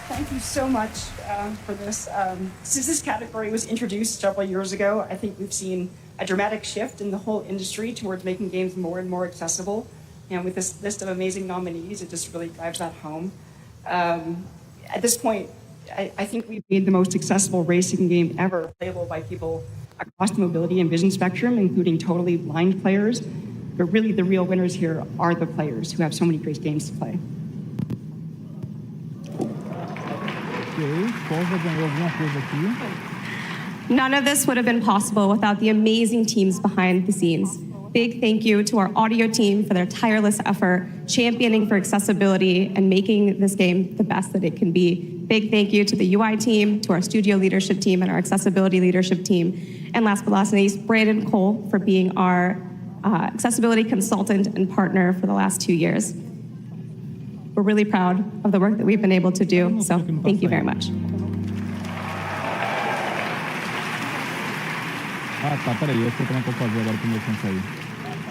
Thank you so much for this. Since this category was introduced several years ago, I think we've seen a dramatic shift in the whole industry towards making games more and more accessible. And with this list of amazing nominees, it just really drives that home. At this point, I think we've made the most accessible racing game ever playable by people across the mobility and vision spectrum, including totally blind players. But really, the real winners here are the players who have so many great games to play. Esposa ganhou alguma coisa aqui. None of this would have been possible without the amazing teams behind the scenes. Big thank you to our audio team for their tireless effort, championing for accessibility and making this game the best that it can be. Big thank you to the UI team, to our studio leadership team, and our accessibility leadership team. And last but not least, Brandon Cole for being our accessibility consultant and partner for the last 2 years. We're really proud of the work that we've been able to do, so thank you very much. Ah, tá, peraí, eu sei como é que eu vou fazer agora pro meu tempo aí.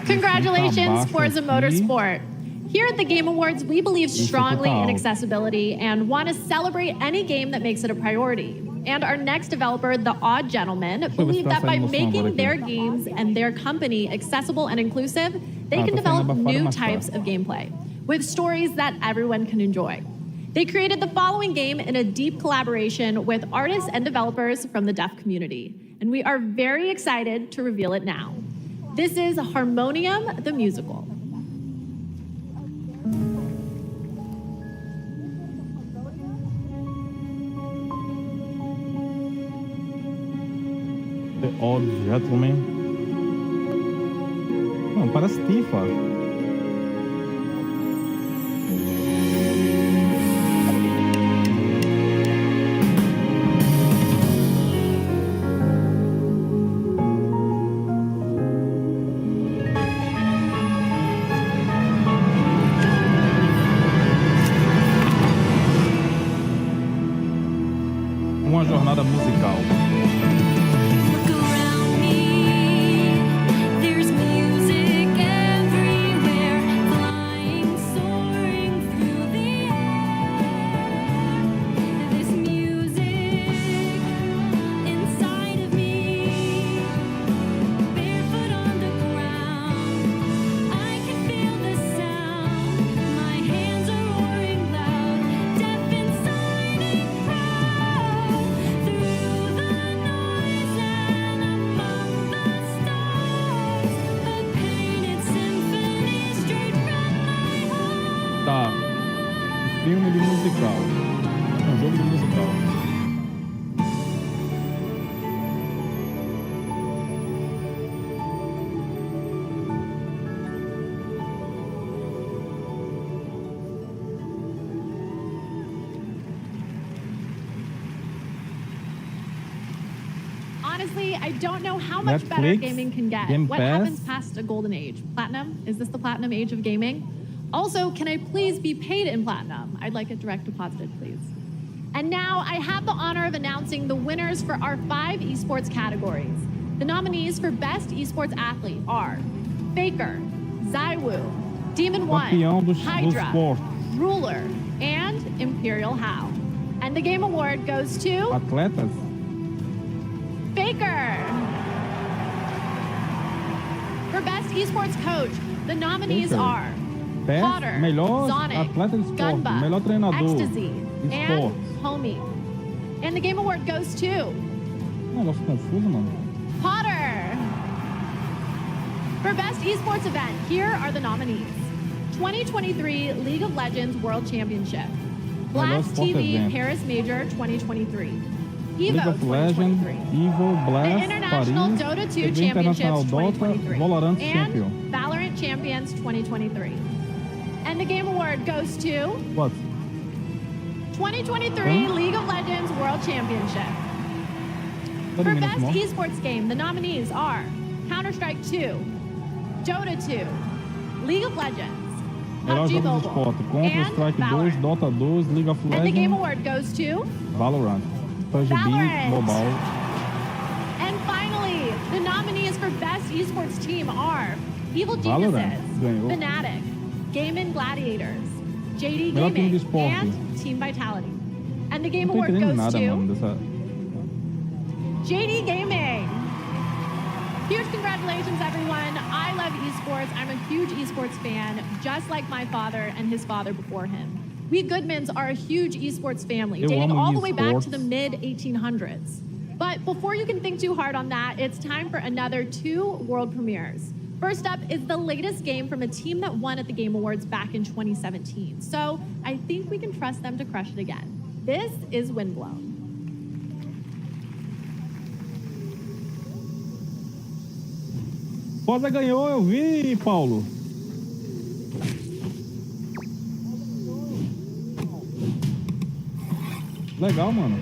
Congratulations, Forza Motorsport. Here at the Game Awards, we believe strongly in accessibility and want to celebrate any game that makes it a priority. And our next developer, The Odd Gentleman, believe that by making their games and their company accessible and inclusive, they can develop new types of gameplay with stories that everyone can enjoy. They created the following game in a deep collaboration with artists and developers from the deaf community, and we are very excited to reveal it now. This is Harmonium the Musical. The Odd Gentleman. Não, parece Tifa. Uma jornada musical. Tá. Filme de musical. Um jogo de musical. Honestly, I don't know how much better Netflix, gaming can get. Game What Pass. happens past a golden age? Platinum? Is this the platinum age of gaming? Also, can I please be paid in platinum? I'd like it direct deposited, please. And now I have the honor of announcing the winners for our 5 esports categories. The nominees for Best Esports Athlete are Faker, Zywoo, Demon Campeão One, dos Hydra, esportes. Ruler, and Imperial How. And the Game Award goes to Atletas? Faker. For Best Esports Coach, the nominees Faker. are Best, Potter, melhor Sonic, atleta de esporte, Gunba, melhor treinador. Ecstasy, and Esporte. Homie. And the Game Award goes to Negócio confuso, mano. Potter. For Best Esports Event, here are the nominees. 2023 League of Legends World Championship. Blast Sport TV Event. Paris Major 2023. League EVO of Legends, 2023. Evo, The Blast, International Paris, Dota 2 TV Championships Internacional Dota, 2023. Valorant and Champion. Valorant Champions 2023. And the Game Award goes to What? 2023 League of Legends World Championship. For 30 minutes Best more. Esports Game, the nominees are Counter-Strike 2, Dota 2, League of Legends, Melhor PUBG jogo de Mobile, esporte. Counter-Strike 2, Valorant. Dota 2, League of And the Game Legends, Award goes to Valorant, PUBG Valorant. Mobile. And finally, the nominees for Best Esports Team are Evil Valorant Geniuses, ganhou. Fnatic, Game Gladiators, JD Melhor time de Gaming, esporte. and Team Vitality. And the Game Não tô Award entendendo goes nada, to mano, dessa... JD Gaming. Huge congratulations, everyone. I love esports. I'm a huge esports fan, just like my father and his father before him. We Goodmans are a huge esports family, Eu dating amo all the way back esports. to the mid-1800s. But before you can think too hard on that, it's time for another 2 world premieres. First up is the latest game from a team that won at the Game Awards back in 2017. So I think we can trust them to crush it again. This is Windblown. Forza ganhou, eu vi, Paulo. Legal, mano.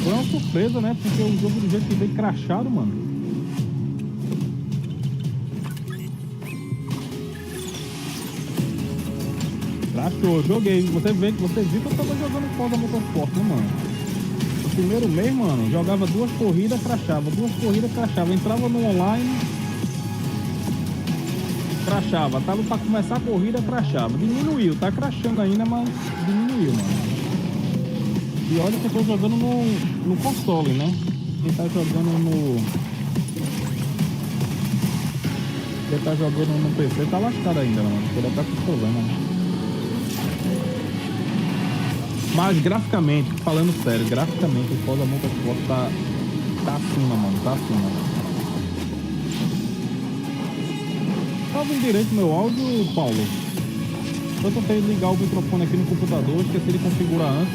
Foi uma surpresa, né? Porque o jogo do jeito que veio crachado, mano. Crashou, joguei. Você viu que eu tava jogando Forza Motorsport, né, mano? No primeiro mês, mano, jogava 2 corridas, crachava. 2 corridas, crachava. Entrava no online, crachava. Tava pra começar a corrida, crachava. Diminuiu, tá crachando ainda, mas diminuiu, mano. E olha que eu tô jogando no console, né? Quem tá jogando no PC tá lascado ainda, mano. Porque deve estar com problema, né? Mas graficamente, falando sério, graficamente o Forza Motorsport tá acima, mano. Tá acima. Tá ouvindo direito meu áudio, Paulo? Eu tentei ligar o microfone aqui no computador, esqueci de configurar antes.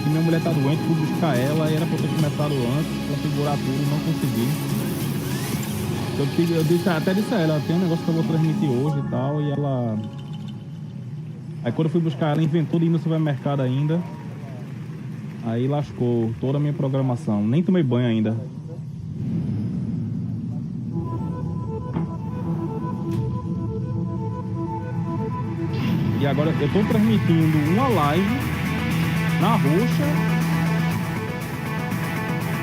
E minha mulher tá doente, fui buscar ela e era pra eu ter começado antes, configurar tudo, não consegui. Eu até disse a ela, tem um negócio que eu vou transmitir hoje e tal, e ela... Aí quando eu fui buscar ela, inventou de ir no supermercado ainda. Aí lascou toda a minha programação, nem tomei banho ainda. E agora eu tô transmitindo uma live na roxa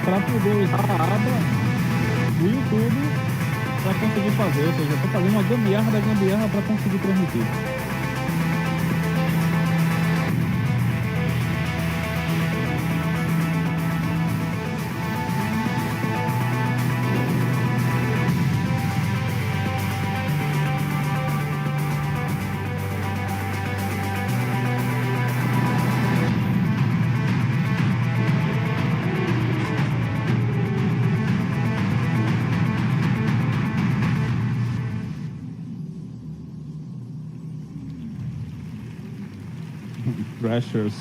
para poder usar a aba do YouTube para conseguir fazer, ou seja, eu tô fazendo uma gambiarra da gambiarra para conseguir transmitir. Thrashers.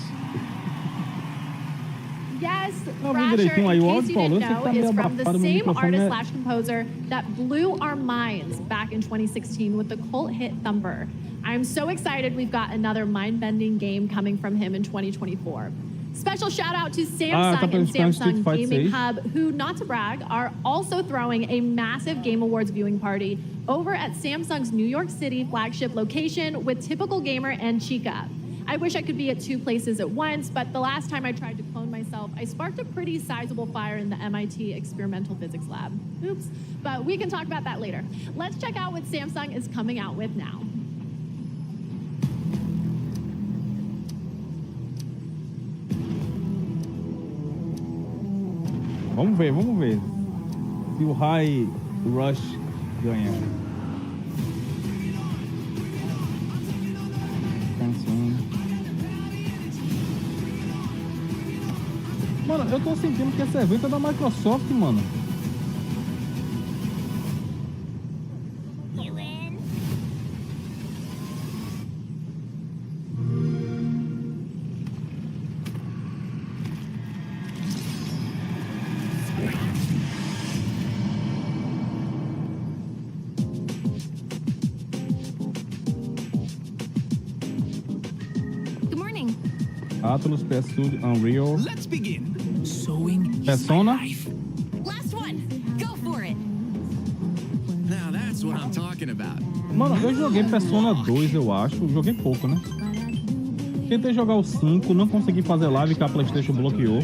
Yes, Não, Thrasher, direitinho aí, in o case áudio, you Paulo, didn't você know, tá meio is from the abafado, meu same microfone artist é... slash composer that blew our minds back in 2016 with the cult hit Thumper. I'm so excited we've got another mind-bending game coming from him in 2024. Special shout out to Samsung and Samsung Gaming Hub, who, not to brag, are also throwing a massive Game Awards viewing party over at Samsung's New York City flagship location with Typical Gamer and Chica. I wish I could be at 2 places at once, but the last time I tried to clone myself, I sparked a pretty sizable fire in the MIT Experimental Physics Lab. Oops, but we can talk about that later. Let's check out what Samsung is coming out with now. Vamos ver se o High Rush ganha. Mano, eu tô sentindo que esse evento é da Microsoft, mano. Atlus, PS2, Unreal. Let's begin. Sewing Persona. Last one. Go for it. Now that's what I'm talking about. Mano, eu joguei Persona 2, eu acho. Joguei pouco, né? Tentei jogar o 5, não consegui fazer live que a PlayStation bloqueou.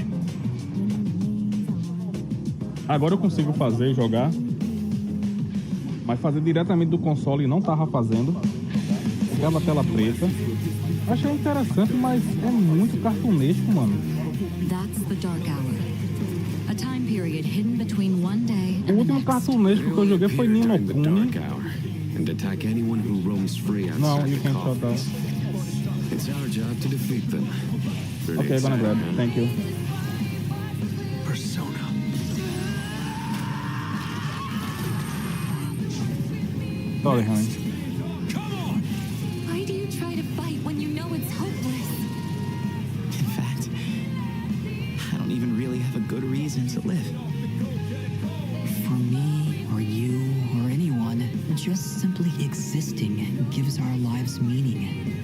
Agora eu consigo fazer e jogar. Mas fazer diretamente do console não tava fazendo. Ficava a tela preta. Achei interessante, mas é muito cartunesco, mano. O último cartunesco que eu joguei foi Ni no Kuni. Não, you can shut down. Okay, gonna grab it. Thank you. Persona. Sorry, honey. reason to live. For me, or you, or anyone, just simply existing gives our lives meaning.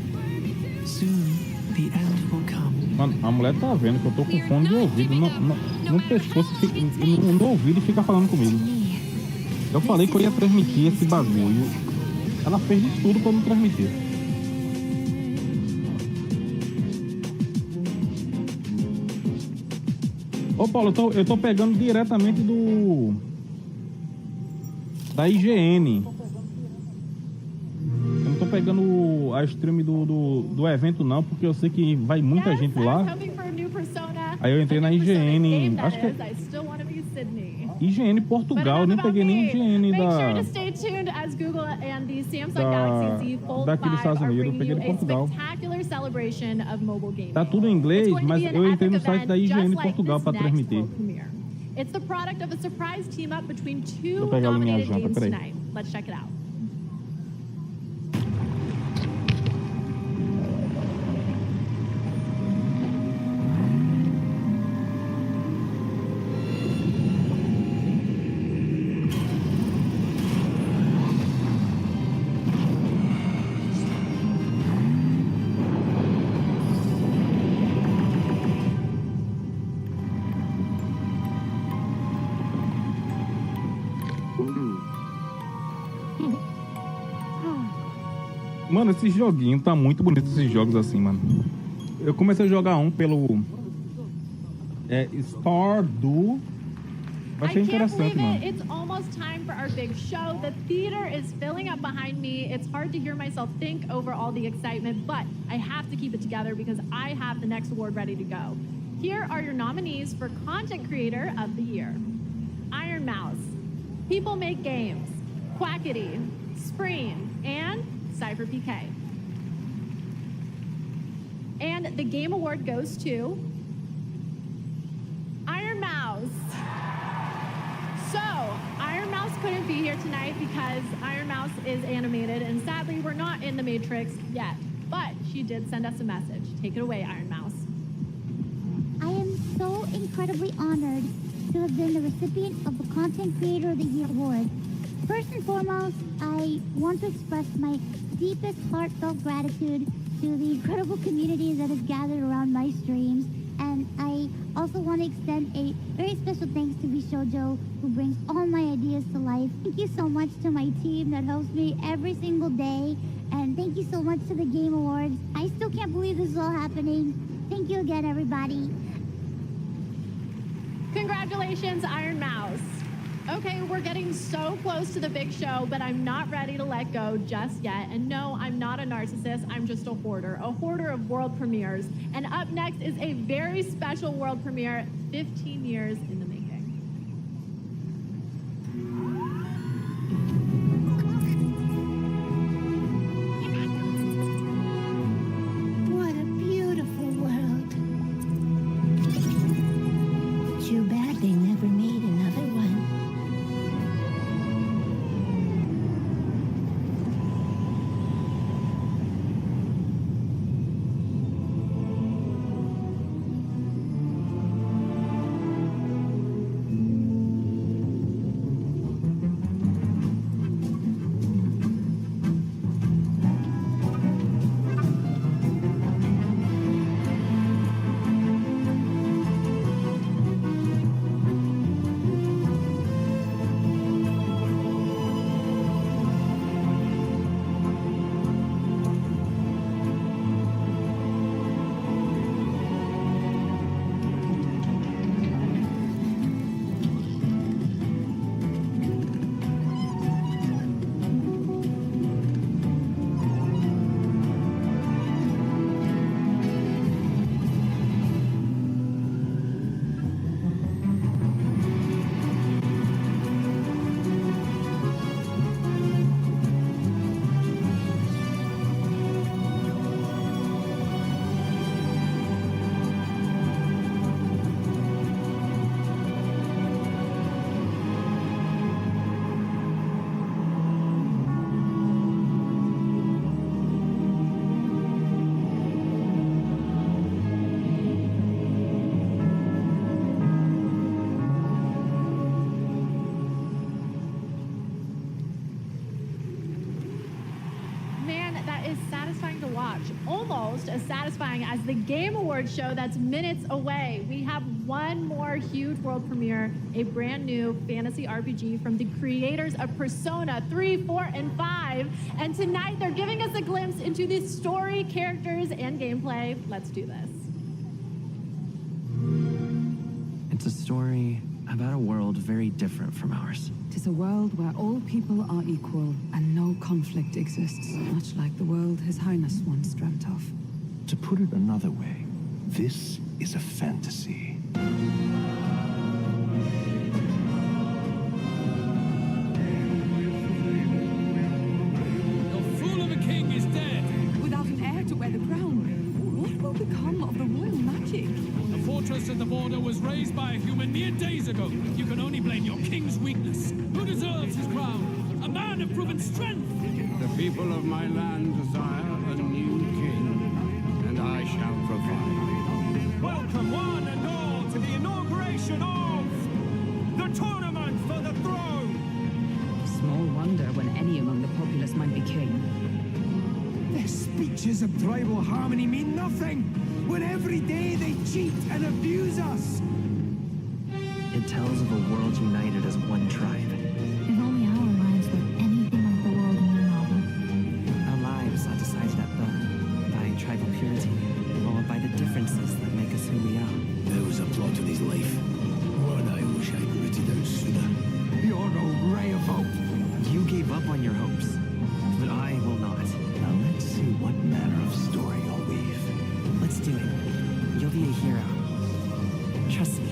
Soon, the end will come. Mano, a mulher tá vendo que eu tô com fone de ouvido no pescoço e no ouvido e fica falando comigo. Eu falei que eu ia transmitir esse bagulho. Ela fez de tudo pra não transmitir. Ô Paulo, eu tô pegando diretamente da IGN. Eu não tô pegando a stream do evento não, porque eu sei que vai muita gente lá. Aí eu entrei na IGN, acho que é IGN Portugal, nem peguei nem IGN daqui dos Estados Unidos, eu peguei de Portugal. Tá tudo em inglês, mas eu entrei no site da IGN Portugal para transmitir. It's the product of a surprise team up between two Vou pegar a minha nominated janta, games peraí. tonight. Let's check it out. Mano, esse joguinho tá muito bonito, esses jogos assim, mano. Eu comecei a jogar um pelo Stardew. Vai ser interessante, mano. It's almost time for our big show. The theater is filling up behind me. It's hard to hear myself think over all the excitement, but I have to keep it together because I have the next award ready to go. Here are your nominees for Content Creator of the Year. Iron Mouse, People Make Games, Quackity, Spreen, and Cypher PK. And the Game Award goes to Iron Mouse. So, Iron Mouse couldn't be here tonight because Iron Mouse is animated, and sadly, we're not in the Matrix yet. But she did send us a message. Take it away, Iron Mouse. I am so incredibly honored to have been the recipient of the Content Creator of the Year award. First and foremost, I want to express my deepest heartfelt gratitude to the incredible community that has gathered around my streams. And I also want to extend a very special thanks to Bishojo, who brings all my ideas to life. Thank you so much to my team that helps me every single day. And thank you so much to the Game Awards. I still can't believe this is all happening. Thank you again, everybody. Congratulations, Iron Mouse. Okay, we're getting so close to the big show, but I'm not ready to let go just yet. And no, I'm not a narcissist, I'm just a hoarder of world premieres. And up next is a very special world premiere, 15 years in the making. What a beautiful world. Too bad they never made another one. satisfying as the Game Awards show that's minutes away. We have one more huge world premiere, a brand new fantasy RPG from the creators of Persona 3, 4, and 5. And tonight they're giving us a glimpse into the story, characters, and gameplay. Let's do this. It's a story about a world very different from ours. Tis a world where all people are equal and no conflict exists, much like the world His Highness once dreamt of. To put it another way, this is a fantasy. The fool of a king is dead! Without an heir to wear the crown, what will become of the royal magic? The fortress at the border was raised by a human mere days ago. You can only blame your king's weakness. Who deserves his crown? A man of proven strength! The people of my land desire a new king, and I shall provide. Welcome one and all to the inauguration of the tournament for the throne! Small wonder when any among the populace might be king. Their speeches of tribal harmony mean nothing, when every day they cheat and abuse us. It tells of a world united as one tribe. If only our lives were anything like the world in your novel. Our lives are decided at birth by tribal purity, or by the differences that make us who we are. There was a plot in his life. One I wish I'd written down sooner. You're no ray of hope. You gave up on your hopes, but I will not. Now let's see what manner of story you'll weave. Let's do it. You'll be a hero. Trust me.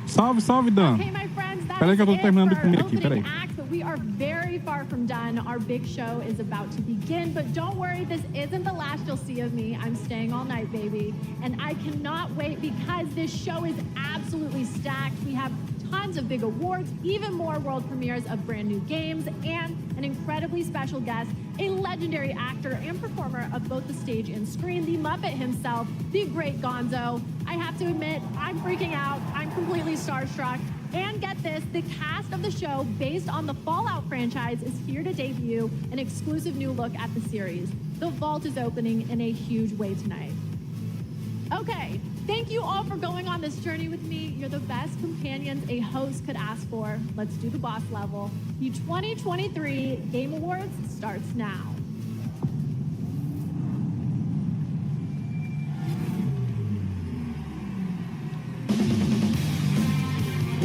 Salve, salve, Dan. Okay, my friends, that's Peraí que eu tô it terminando de for comer our aqui, opening peraí. act, but we are very far from done. Our big show is about to begin, but don't worry, this isn't the last you'll see of me. I'm staying all night, baby. And I cannot wait because this show is absolutely stacked. We have tons of big awards, even more world premieres of brand new games, and an incredibly special guest, a legendary actor and performer of both the stage and screen, the Muppet himself, the great Gonzo. I have to admit, I'm freaking out. I'm completely starstruck. And get this, the cast of the show, based on the Fallout franchise, is here to debut an exclusive new look at the series. The vault is opening in a huge way tonight. Okay, thank you all for going on this journey with me. You're the best companions a host could ask for. Let's do the boss level. The 2023 Game Awards starts now.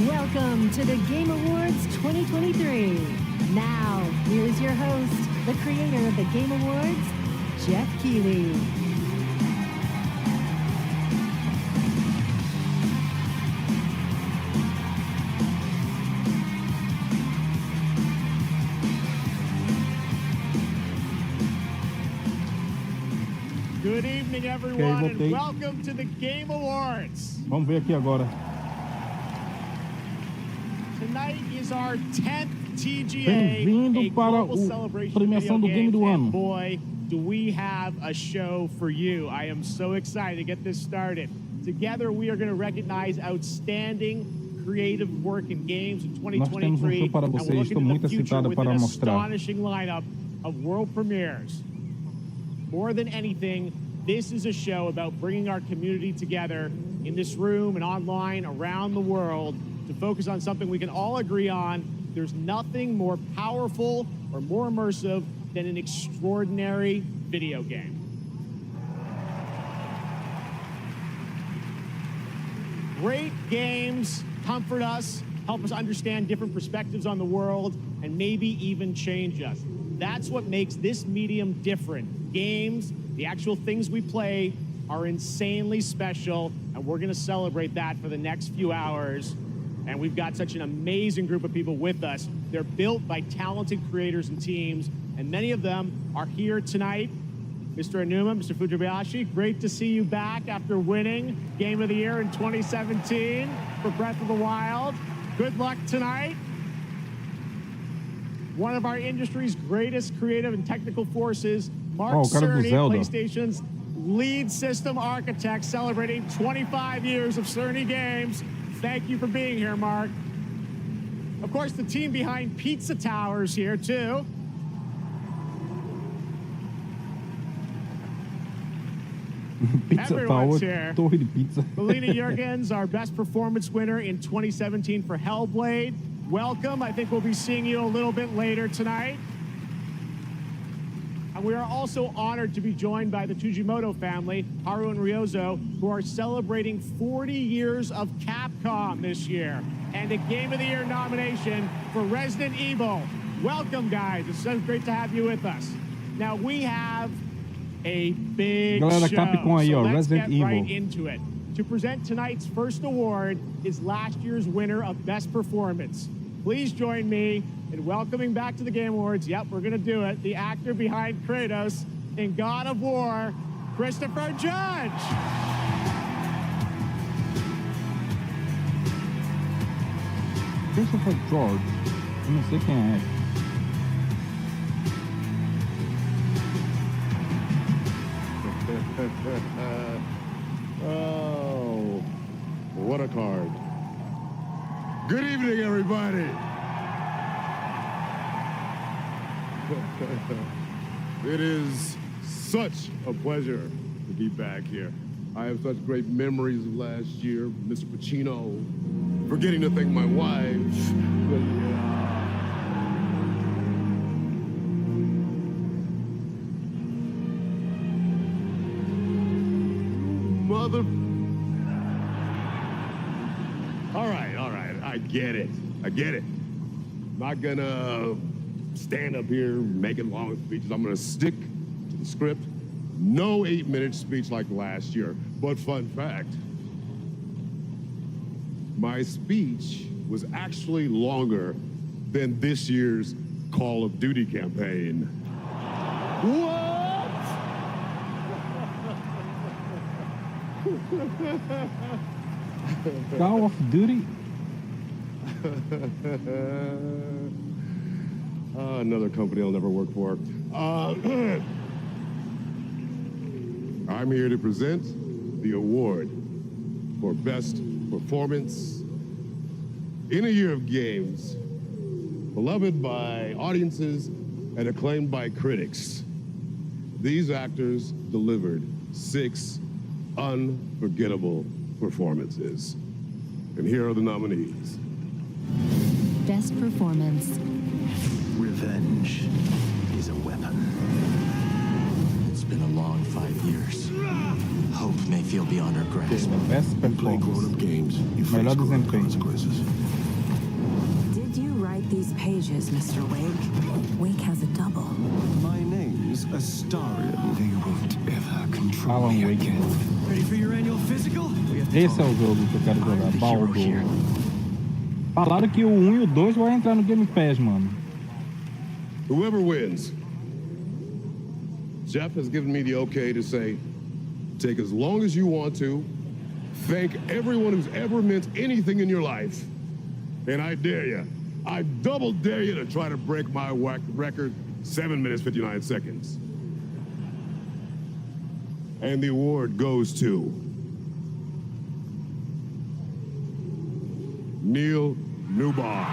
Welcome to the Game Awards 2023. Now, here's your host, the creator of the Game Awards, Jeff Keighley. Good evening, everyone, and welcome to the Game Awards. Vamos ver aqui agora. Tonight is our 10th TGA, Bem-vindo a para global a celebration premiação of do video Game do games, Ano. and boy, do we have a show for you. I am so excited to get this started. Together, we are going to recognize outstanding creative work in games in Nós temos 2023, show para and we're vocês. looking Estou to muito the future excitada with an para mostrar. astonishing lineup of world premieres. More than anything, this is a show about bringing our community together in this room and online around the world to focus on something we can all agree on. There's nothing more powerful or more immersive than an extraordinary video game. Great games comfort us, help us understand different perspectives on the world, and maybe even change us. That's what makes this medium different. Games, the actual things we play, are insanely special, and we're going to celebrate that for the next few hours. And we've got such an amazing group of people with us. They're built by talented creators and teams, and many of them are here tonight. Mr. Aonuma, Mr. Fujibayashi, great to see you back after winning Game of the Year in 2017 for Breath of the Wild. Good luck tonight. One of our industry's greatest creative and technical forces, Mark Cerny, PlayStation's lead system architect, celebrating 25 years of Cerny games. Thank you for being here, Mark. Of course, the team behind Pizza Towers here, too. Pizza Everyone's Tower, here. torre de pizza. Melina Jurgens, our best performance winner in 2017 for Hellblade. Welcome. I think we'll be seeing you a little bit later tonight. And we are also honored to be joined by the Tujimoto family, Haru and Ryozo, who are celebrating 40 years of Capcom this year and a Game of the Year nomination for Resident Evil. Welcome, guys. It's so great to have you with us. Now, we have a big Galera, show, Capcom aí, so ó, let's Resident get right Evil. into it. To present tonight's first award is last year's winner of Best Performance. Please join me in welcoming back to the Game Awards, yep, we're gonna do it, the actor behind Kratos in God of War, Christopher Judge. Christopher George. Eu não sei quem é. Oh, what a card. Good evening, everybody. It is such a pleasure to be back here. I have such great memories of last year, Mr. Pacino, forgetting to thank my wife. Mother. All right, I get it. Not gonna stand up here making long speeches. I'm gonna stick to the script. No 8-minute speech like last year. But fun fact, my speech was actually longer than this year's Call of Duty campaign. What? Call of Duty? Another company I'll never work for. I'm here to present the award for Best Performance in a year of games, beloved by audiences and acclaimed by critics. These actors delivered 6 unforgettable performances. And here are the nominees. Best Performance. Revenge is a weapon. It's been a long 5 years. Hope may feel beyond our grasp. Best Play grown-up games. You face grown-up consequences. Did you write these pages, Mr. Wake? Wake has a double. My name's Astarion. They won't ever control Alan me Wake. again. Ready for your annual physical? Esse é o jogo que eu quero jogar, Baldur. Falaram que o 1 e o 2 vai entrar no Game Pass, mano. Whoever wins, Jeff has given me the okay to say, take as long as you want to, thank everyone who's ever meant anything in your life, and I dare you, I double dare you to try to break my record, 7 minutes, 59 seconds. And the award goes to Neil Newbon.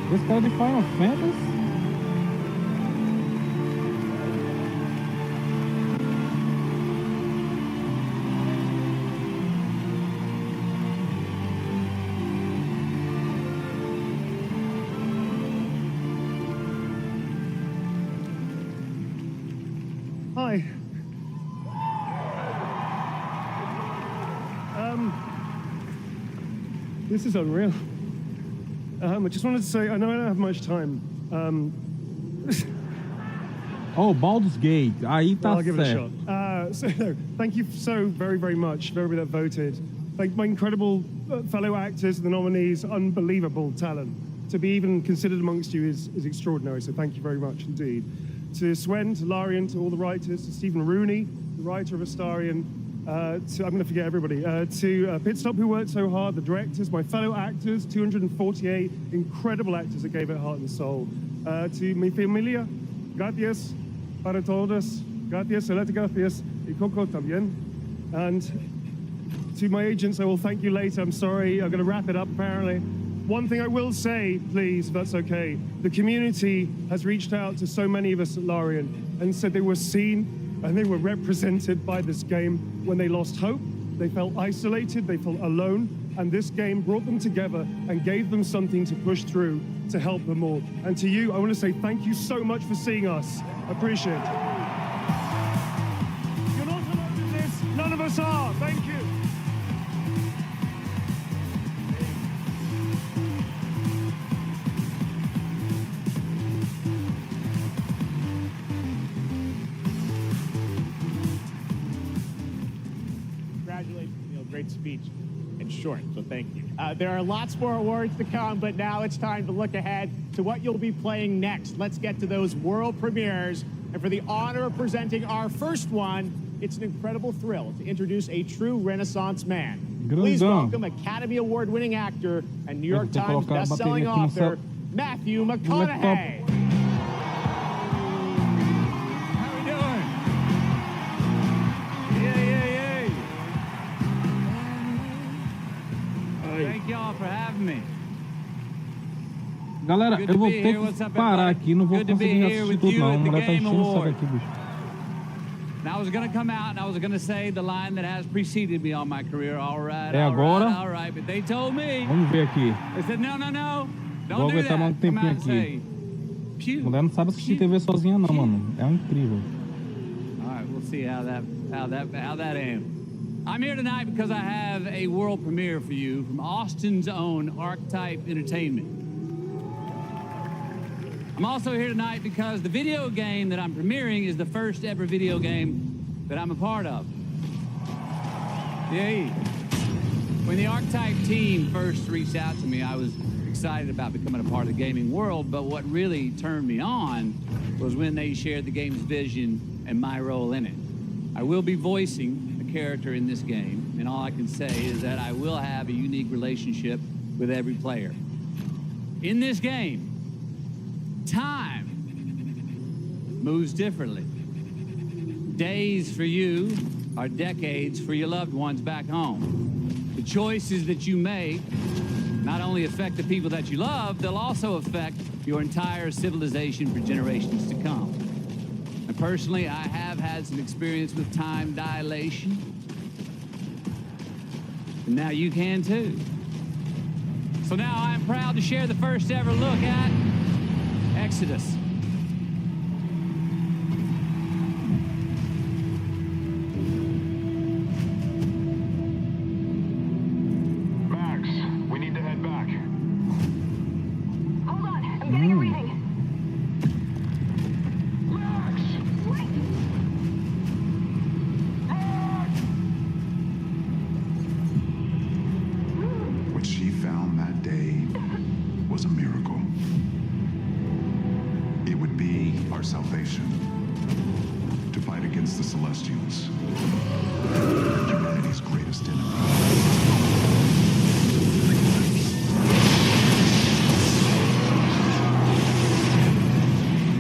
Esse cara de Final Fantasy? Hi. This is unreal. I just wanted to say, I know I don't have much time. Oh, Baldur's Gate. Aí tá I'll give it a certo. shot. So, thank you so very, very much for everybody that voted. Thank my incredible fellow actors, the nominees, unbelievable talent. To be even considered amongst you is extraordinary, so thank you very much indeed. To Swen, to Larian, to all the writers, to Stephen Rooney, the writer of Astarion, I'm going to forget everybody, to Pitstop, who worked so hard, the directors, my fellow actors, 248 incredible actors that gave it heart and soul. To mi familia, gracias, para todos. Gracias, gracias, y Coco también. And to my agents, I will thank you later. I'm sorry, I'm going to wrap it up apparently. One thing I will say, please, if that's okay. The community has reached out to so many of us at Larian and said they were seen and they were represented by this game when they lost hope. They felt isolated, they felt alone, and this game brought them together and gave them something to push through to help them all. And to you, I want to say thank you so much for seeing us. I appreciate it. You're not alone in this. None of us are. Thank you. Congratulations, Neil. Great speech. And short, so thank you. There are lots more awards to come, but now it's time to look ahead to what you'll be playing next. Let's get to those world premieres. And for the honor of presenting our first one, it's an incredible thrill to introduce a true Renaissance man. Please welcome Academy Award-winning actor and New York Times best-selling author, Matthew McConaughey. Thank y'all for having me. Galera, eu vou ter que parar aqui, não vou conseguir assistir tudo não. A mulher tá enchendo o saco aqui, bicho. And I was going to come out and I was going to say the line that has preceded me all my career. All right, É agora? all right. But they told me. Vamos ver aqui. They said, no, Vou don't do aguentar mais um that. Come tempinho out and aqui. say, A mulher não sabe assistir TV sozinha não, mano. É incrível. all right, we'll see how that ends. I'm here tonight because I have a world premiere for you from Austin's own Archetype Entertainment. I'm also here tonight because the video game that I'm premiering is the first ever video game that I'm a part of. Yay. When the Archetype team first reached out to me, I was excited about becoming a part of the gaming world, but what really turned me on was when they shared the game's vision and my role in it. I will be voicing a character in this game, and all I can say is that I will have a unique relationship with every player. In this game, time moves differently. Days for you are decades for your loved ones back home. The choices that you make not only affect the people that you love, they'll also affect your entire civilization for generations to come. And personally, I have had some experience with time dilation. And now you can too. So now I'm proud to share the first ever look at Exodus. Max, we need to head back. Hold on, I'm getting everything. Max! Wait. What she found that day was a miracle. It would be our salvation to fight against the Celestials, humanity's greatest enemy.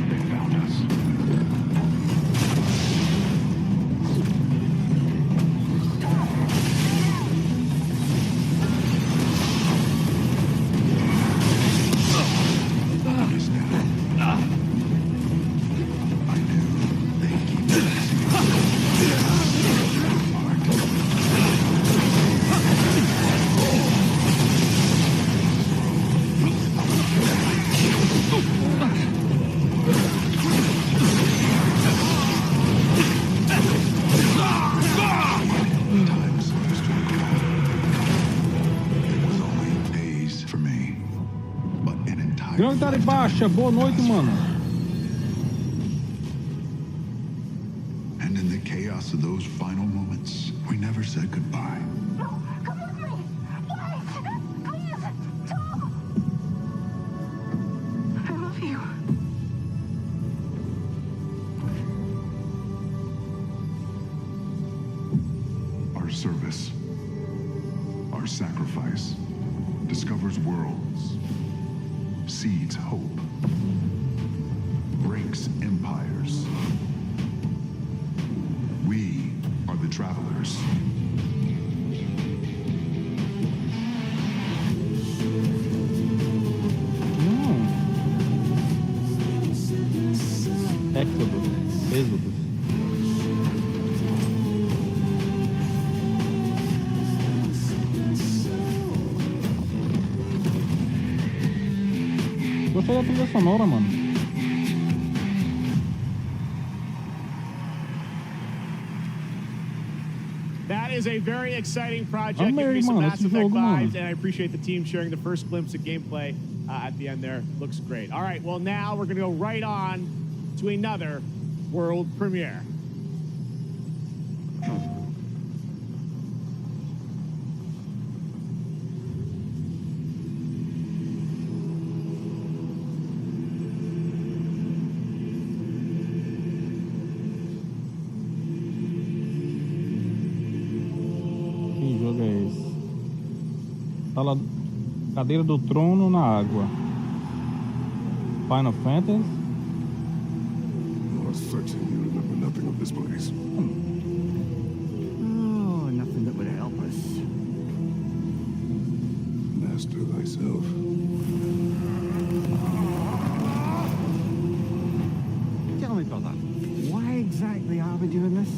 They found us. Grande Tari Baixa, boa noite, mano. And in the chaos of those final moments, we never said goodbye. I love you. Our service, our sacrifice, discovers worlds, seeds hope, breaks empires, travelers. Êxodo. Gostei da trilha sonora, mano. That is a very exciting project. Amei, Gives me some mano, Mass esse Effect jogo, vibes, mano. and I appreciate the team sharing the first glimpse of gameplay at the end there. Looks great. All right, well, now we're going to go right on to another world premiere. Que jogo é esse? Sala... Cadeira do Trono na água. Final Fantasy. You are certain you remember nothing of this place. Oh, nothing that would help us. Master thyself. Tell me, brother, why exactly are we doing this?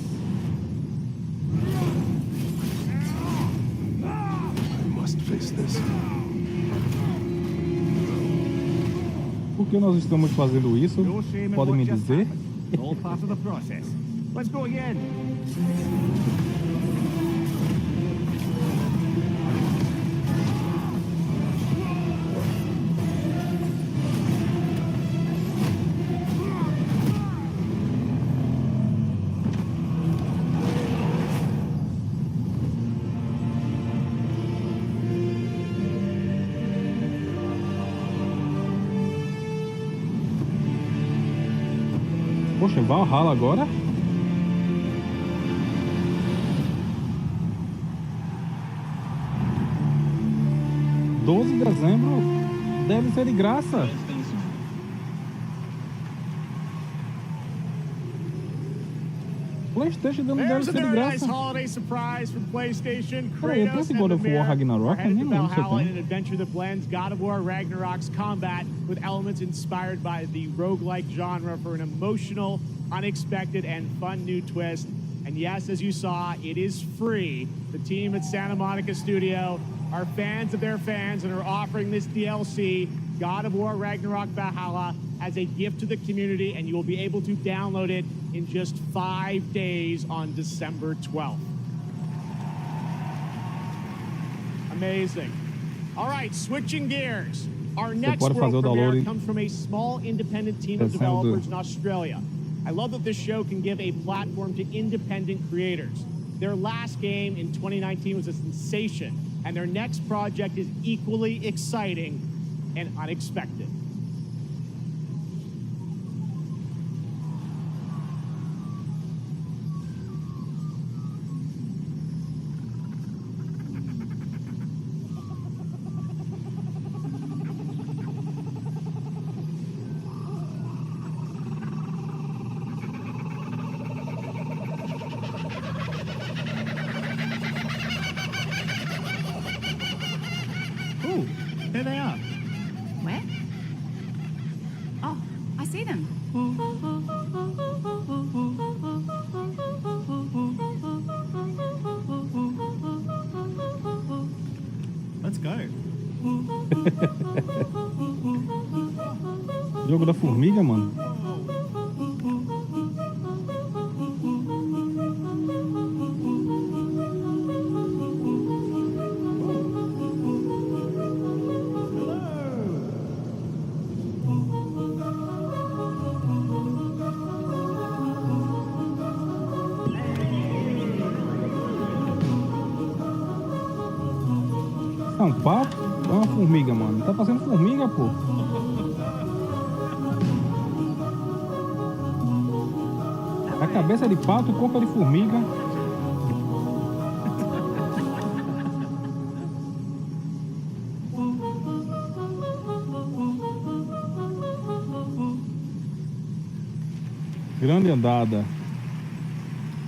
I must face this. Por que nós estamos fazendo isso? No shame in Podem what me just dizer? happened. All part of the process. Let's go again. Poxa, Valhalla agora? (12 de dezembro) deve ser de graça. PlayStation deve There's a ser de very nice graça. holiday surprise from PlayStation. Peraí, eu tenho Kratos esse God and of War Mimir Ragnarok, are eu headed nem to lembro se eu Valhalla in tenho. an adventure that blends God of War Ragnarok's combat with elements inspired by the roguelike genre for an emotional, unexpected, and fun new twist. And yes, as you saw, it is free. The team at Santa Monica Studio are fans of their fans and are offering this DLC, God of War Ragnarok Valhalla, as a gift to the community, and you will be able to download it in just 5 days on December 12th. Amazing. All right, switching gears. Our next pode fazer world o premiere download comes from a small independent team of Descendo. developers in Australia. I love that this show can give a platform to independent creators. Their last game in 2019 was a sensation, and their next project is equally exciting and unexpected. Oh, there they are. Where? Oh, I see them. Let's go. Jogo da formiga, mano. É um pato? É uma formiga, mano. Tá fazendo formiga, pô. A cabeça é de pato, o corpo é de formiga. Grande andada.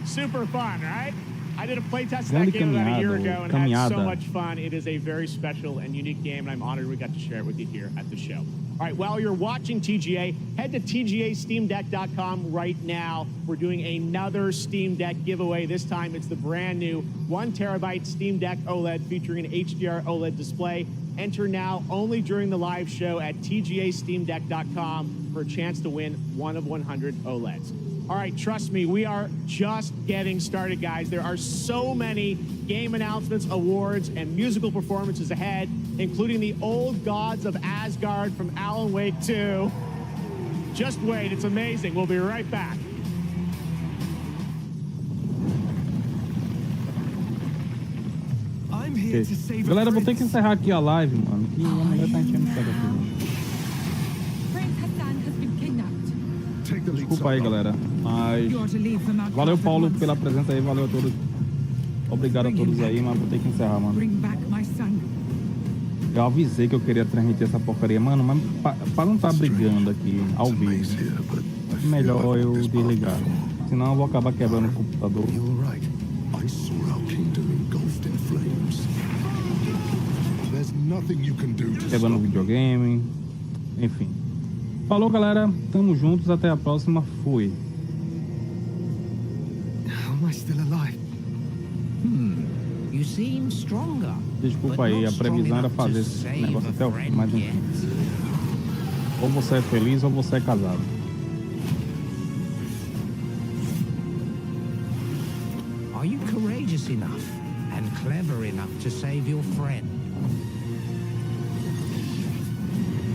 Super fun, right? I did a playtest of Grande that game about a year ago and had so caminhada. much fun. It is a very special and unique game, and I'm honored we got to share it with you here at the show. All right, while you're watching TGA, head to TGASteamDeck.com right now. We're doing another Steam Deck giveaway. This time it's the brand new 1 terabyte Steam Deck OLED featuring an HDR OLED display. Enter now only during the live show at TGASteamDeck.com for a chance to win one of 100 OLEDs. All right, trust me, we are just getting started, guys. There are so many game announcements, awards, and musical performances ahead, including the Old Gods of Asgard from Alan Wake 2. Just wait, it's amazing. We'll be right back. I'm here to save a Galera, vou ter que prince. encerrar aqui a live, mano. Que a mulher tá enchendo o saco aqui. Prince Hassan has been kidnapped. Desculpa aí, galera. Mas You're to leave for Mount valeu, Carmel Paulo, at once. pela presença aí. Valeu a todos. Obrigado a todos aí, mas vou ter que encerrar, mano. Bring back my son. Eu avisei que eu queria transmitir essa porcaria, mano, mas para não estar brigando aqui ao vivo, melhor eu desligar. Senão eu vou acabar quebrando o computador. I saw our kingdom engulfed in flames. There's nothing you can do to Quebrando o videogame, enfim. Falou, galera. Tamo juntos. Até a próxima. Fui. How am I still alive? You seem stronger. Desculpa aí, a previsão era fazer esse negócio até o fim, mas enfim. Ou você é feliz ou você é casado. Are you courageous enough and clever enough to save your friend?